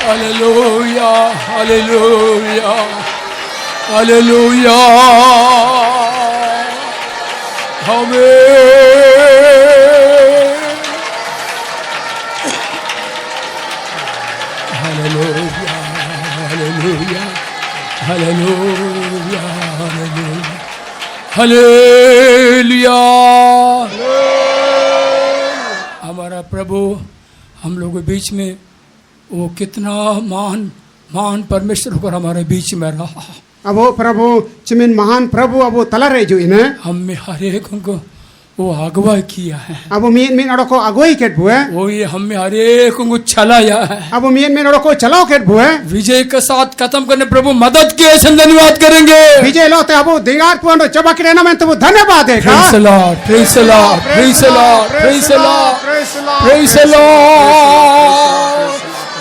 hallelujah, hallelujah, hallelujah, amen. Hallelujah, hallelujah, hallelujah, hallelujah, hallelujah. हमारा प्रभु हम लोगों के बीच में वो कितना महान परमेश्वर होकर हमारे बीच में रहा अब वो प्रभु चिमिन महान प्रभु अब वो तला रहे जो इन्हें हम में हर एक को वो अगुवाई किया है अब वो मीन अड़ो को अगुवाई केट बुए वो ये हम में हर एक को चलाया है अब वो मीन अड़ो को चलाओ केट बुए विजय के साथ खत्म करने प्रभु मदद किए धन्यवाद करेंगे विजय लोते अब वो दिगार पुआंडो चबा के ना मैं तो वो धन्यवाद देगा Praise the Lord, praise the Lord, praise the Lord, praise the Lord, praise the Lord,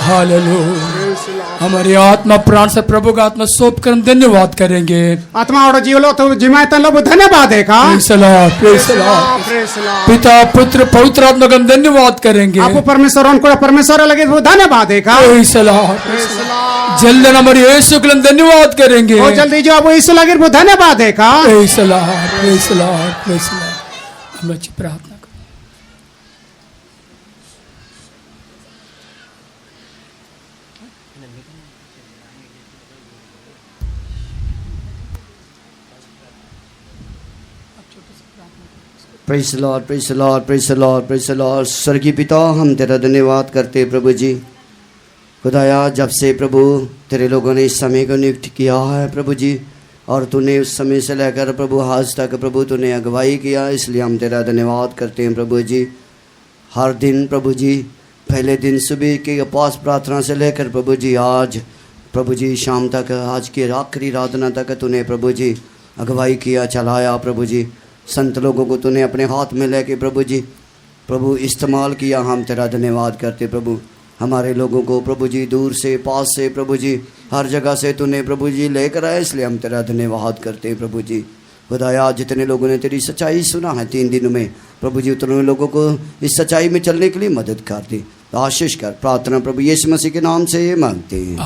hallelujah. हमारी आत्मा प्राण से प्रभु का आत्मा सौंप कर हम धन्यवाद करेंगे। आत्मा और जीवलो तो जिमायतन लोग धन्यवाद है का Praise the Lord, praise the Lord। Praise the Lord। पिता पुत्र पवित्र आत्मा का हम धन्यवाद करेंगे। आपको परमेश्वर उनको परमेश्वर लगे वो धन्यवाद है का Praise the Lord। जल्द हमारे यीशु के लिए हम धन्यवाद करेंगे। और जल्दी जो आप यीशु लगे वो धन्यवाद है का Praise the Lord, praise the Lord, praise the Lord। हम अच्छी प्रार्थना करें। Praise the Lord, praise the Lord, praise the Lord, praise the Lord. स्वर्गीय पिता, हम तेरा धन्यवाद करते हैं प्रभु जी। खुदाया, जब से प्रभु तेरे लोगों ने इस समय को नियुक्त किया है प्रभु जी, और तूने उस समय से लेकर प्रभु आज तक प्रभु तूने अगुवाई किया, इसलिए हम तेरा धन्यवाद करते हैं प्रभु जी। हर दिन प्रभु जी, पहले दिन सुबह के उपवास प्रार्थना से लेकर प्रभु जी आज प्रभु जी शाम तक, आज की आखिरी रातना तक तूने प्रभु जी अगुवाई किया, चलाया प्रभु जी। संत लोगों को तूने अपने हाथ में लेके प्रभु जी प्रभु इस्तेमाल किया, हम तेरा धन्यवाद करते प्रभु। हमारे लोगों को प्रभु जी दूर से पास से प्रभु जी हर जगह से तूने प्रभु जी लेकर आया, इसलिए हम तेरा धन्यवाद करते प्रभु जी। खुदाया, जितने लोगों ने तेरी सच्चाई सुना है 3 दिनों में प्रभु जी, उतने लोगों को इस सच्चाई में चलने के लिए मदद कर दी, आशीष कर। प्रार्थना प्रभु यीशु मसीह के नाम से मांगते हैं।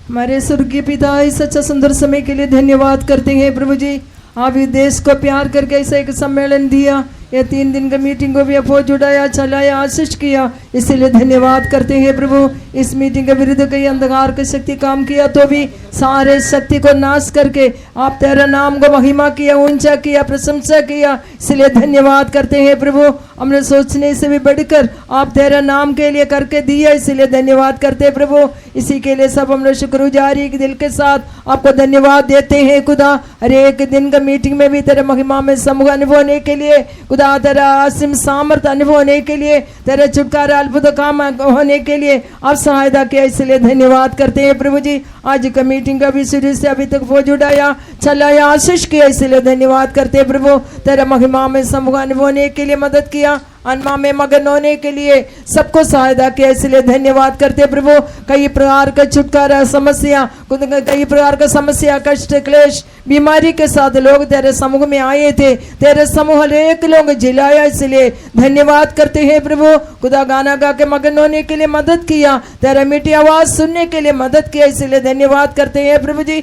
हमारे स्वर्गीय पिता, इस अच्छा सुंदर समय के लिए धन्यवाद करते हैं प्रभु जी। आप इस देश को प्यार करके ऐसा एक सम्मेलन दिया, ये 3 दिन का मीटिंग को भी अफो जुड़ाया, चलाया, आशीष किया, इसीलिए धन्यवाद करते हैं प्रभु। इस मीटिंग के विरुद्ध कई अंधकार की शक्ति काम किया तो भी सारे शक्ति को नाश करके आप तेरा नाम को महिमा किया, ऊंचा किया, प्रशंसा किया, इसलिए धन्यवाद करते हैं प्रभु। हमने सोचने से भी बढ़कर आप तेरा नाम के लिए करके दिया, इसलिए धन्यवाद करते हैं प्रभु। इसी के लिए सब हम लोग शुक्रगुजारी के दिल के साथ आपको धन्यवाद देते हैं खुदा। हर एक दिन का मीटिंग में भी तेरे महिमा में समूह अनुभव होने के लिए खुदा, तेरा आसिम सामर्थ अनुभव होने के लिए, तेरे छुटकारा अद्भुत काम होने के लिए आप सहायता किया, इसलिए धन्यवाद करते हैं प्रभु जी। आज का मीटिंग का भी शुरू से अभी तक वो जुड़ाया, चलाया, आशीष किया, इसलिए धन्यवाद करते हैं प्रभु। तेरा महिमा में समूह अनुभव होने के लिए मदद किया, आत्मा में मगन होने के लिए सबको सहायता किया, इसलिए धन्यवाद करते प्रभु। कई प्रकार का छुटकारा समस्या, कई प्रकार का समस्या, कष्ट, क्लेश, बीमारी के साथ लोग तेरे समूह में आए थे, तेरे समूह हर एक लोग जिलाया, इसलिए धन्यवाद करते हैं प्रभु। खुदा, गाना गा के मगन होने के लिए मदद किया, तेरा मीठी आवाज सुनने के लिए मदद किया, इसलिए धन्यवाद करते हैं प्रभु जी।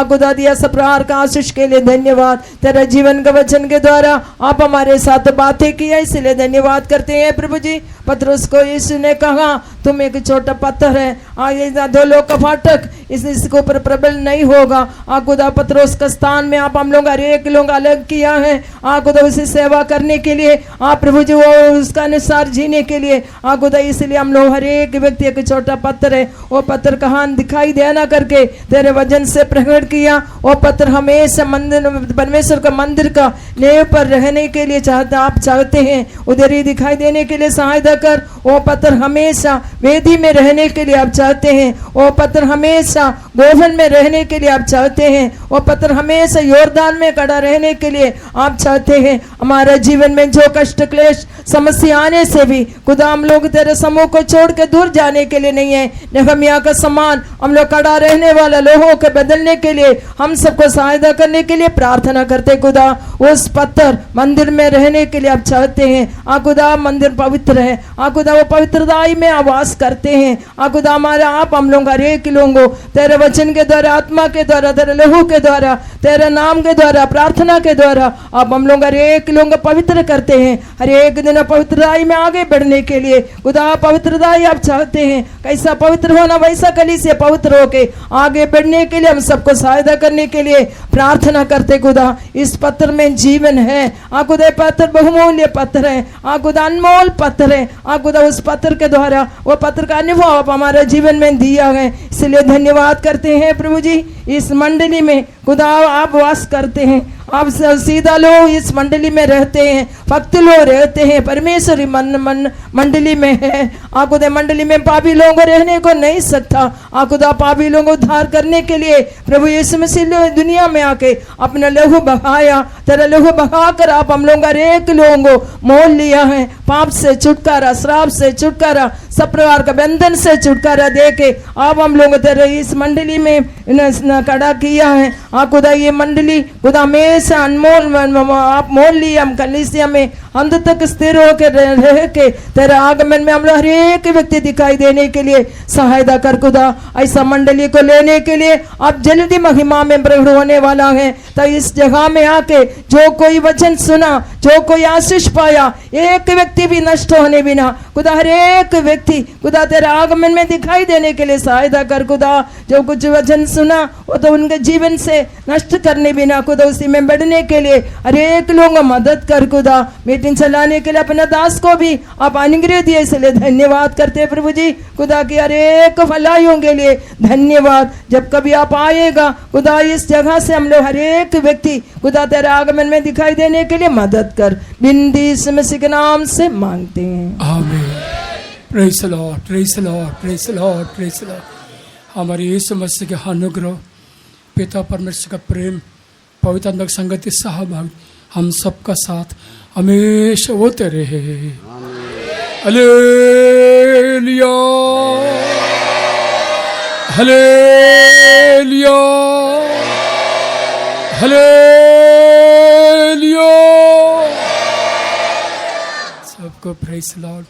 खुदा दिया सब प्रकार का आशीष के लिए धन्यवाद। तेरा जीवन का वचन के द्वारा आप हमारे साथ बातें किया, इसलिए धन्यवाद करते हैं प्रभु जी। पतरस को यीशु ने कहा, तुम एक छोटा पत्थर है, आगे 2 लोग का फाटक, इसके ऊपर प्रबल नहीं होगा। खुदा, पतरस का स्थान में आप हम लोग हर एक लोग अलग किया है, खुदा उसे सेवा करने के लिए, आप प्रभु जी वो उसका अनुसार जीने के लिए, खुदा इसलिए हम लोग हर एक व्यक्ति एक छोटा पत्थर है, वो पत्थर कहाँ दिखाई देना करके तेरे वजन से प्रकट किया। वो पत्थर हमेशा मंदिर, परमेश्वर का मंदिर का नेव पर रहने के लिए चाहते, आप चाहते हैं उधर ही दिखाई देने के लिए सहायता कर। वो पत्थर हमेशा वेदी में रहने के लिए आप चाहते हैं, वो पत्थर हमेशा गोफन में रहने के लिए आप चाहते हैं, वो पत्थर हमेशा योरदान में खड़ा रहने के लिए आप चाहते हैं। हमारा जीवन में जो कष्ट, क्लेश, समस्या आने से भी खुदा हम लोग तेरे समूह को छोड़ के दूर जाने के लिए नहीं है। नेहमिया का समान हम लोग खड़ा रहने वाला लोगों को बदलने के लिए, हम सबको सहायता करने के लिए प्रार्थना करते खुदा। उस पत्थर मंदिर में रहने के लिए आप चाहते हैं। खुदा, मंदिर पवित्र है, खुदा वो पवित्रताई में आवास करते हैं। खुदा, हमारा आप हम लोग हर एक लोगों तेरे वचन के द्वारा, आत्मा के द्वारा, तेरे लहू के द्वारा, तेरे नाम के द्वारा, प्रार्थना के द्वारा आप हम लोग हर एक लोग पवित्र करते हैं। हर एक दिन पवित्रताई में आगे बढ़ने के लिए खुदा, पवित्रताई आप चाहते हैं। कैसा पवित्र होना, वैसा कलीसिया पवित्र होके आगे बढ़ने के लिए हम सबको सहायता करने के लिए प्रार्थना करते खुदा। इस पत्थर में जीवन है, खुदा पत्थर बहुमूल्य पत्थर है, खुदा अनमोल पत्थर है। खुदा उस पत्थर के द्वारा, वो पत्थर का अनुभव आप हमारे जीवन में दिया है, इसलिए धन्यवाद करते हैं प्रभु जी। इस मंडली में खुदा आप वास करते हैं, आप सीधा लोग इस मंडली में रहते हैं, भक्त लोग रहते हैं, परमेश्वरी मंडली में है। खुदा मंडली में पापी लोग रहने को नहीं सकता। खुदा पापी लोगों को उद्धार करने के लिए प्रभु यीशु मसीह दुनिया में आके अपना लहू बहाया। तेरा लहू बहाकर आप हम लोग हर एक लोगों को मोल लिया है। पाप से छुटकारा, श्राप से छुटकारा, सब प्रकार का बंधन से छुटकारा दे के आप हम लोग तेरे इस मंडली में खड़ा किया है। खुदा ये मंडली खुदा हमेशा अनमोल आप मोल लिया। हम कलीसिया में अंत तक स्थिर होकर रह के तेरे आगमन में हम लोग हर एक व्यक्ति दिखाई देने के लिए सहायता कर खुदा। ऐसा मंडली को लेने के लिए अब जल्दी महिमा में प्रकट होने वाला है। तो इस जगह में आके जो कोई वचन सुना, जो कोई आशीष पाया, एक व्यक्ति भी नष्ट होने बिना खुदा हर एक व्यक्ति खुदा तेरे आगमन में दिखाई देने के लिए सहायता कर खुदा। जो कुछ वचन सुना वो तो उनके जीवन से नष्ट करने बिना खुदा उसी में बढ़ने के लिए हर एक लोगों को मदद कर खुदा। मीटिंग चलाने के लिए अपने दास को भी आप अनुग्रह दिए, इसलिए धन्यवाद करते हैं प्रभु जी। खुदा की हर एक भलाइयों के लिए धन्यवाद। जब कभी आप आएगा खुदा इस जगह से हम लोग हर एक व्यक्ति खुदा तेरे आगमन में दिखाई देने के लिए मदद कर, बिंदी यीशु मसीह के नाम से मांगते हैं, आमीन। Praise the Lord, praise the Lord, praise the Lord, praise the Lord. हमारे यीशु मसीह के अनुग्रह, पिता परमेश्वर का प्रेम, पवित्र आत्मा की संगति, सहभाग हम सबका साथ हमेशा होते रहे। Hallelujah, hallelujah, hallelujah. सबको प्रेज द लॉर्ड।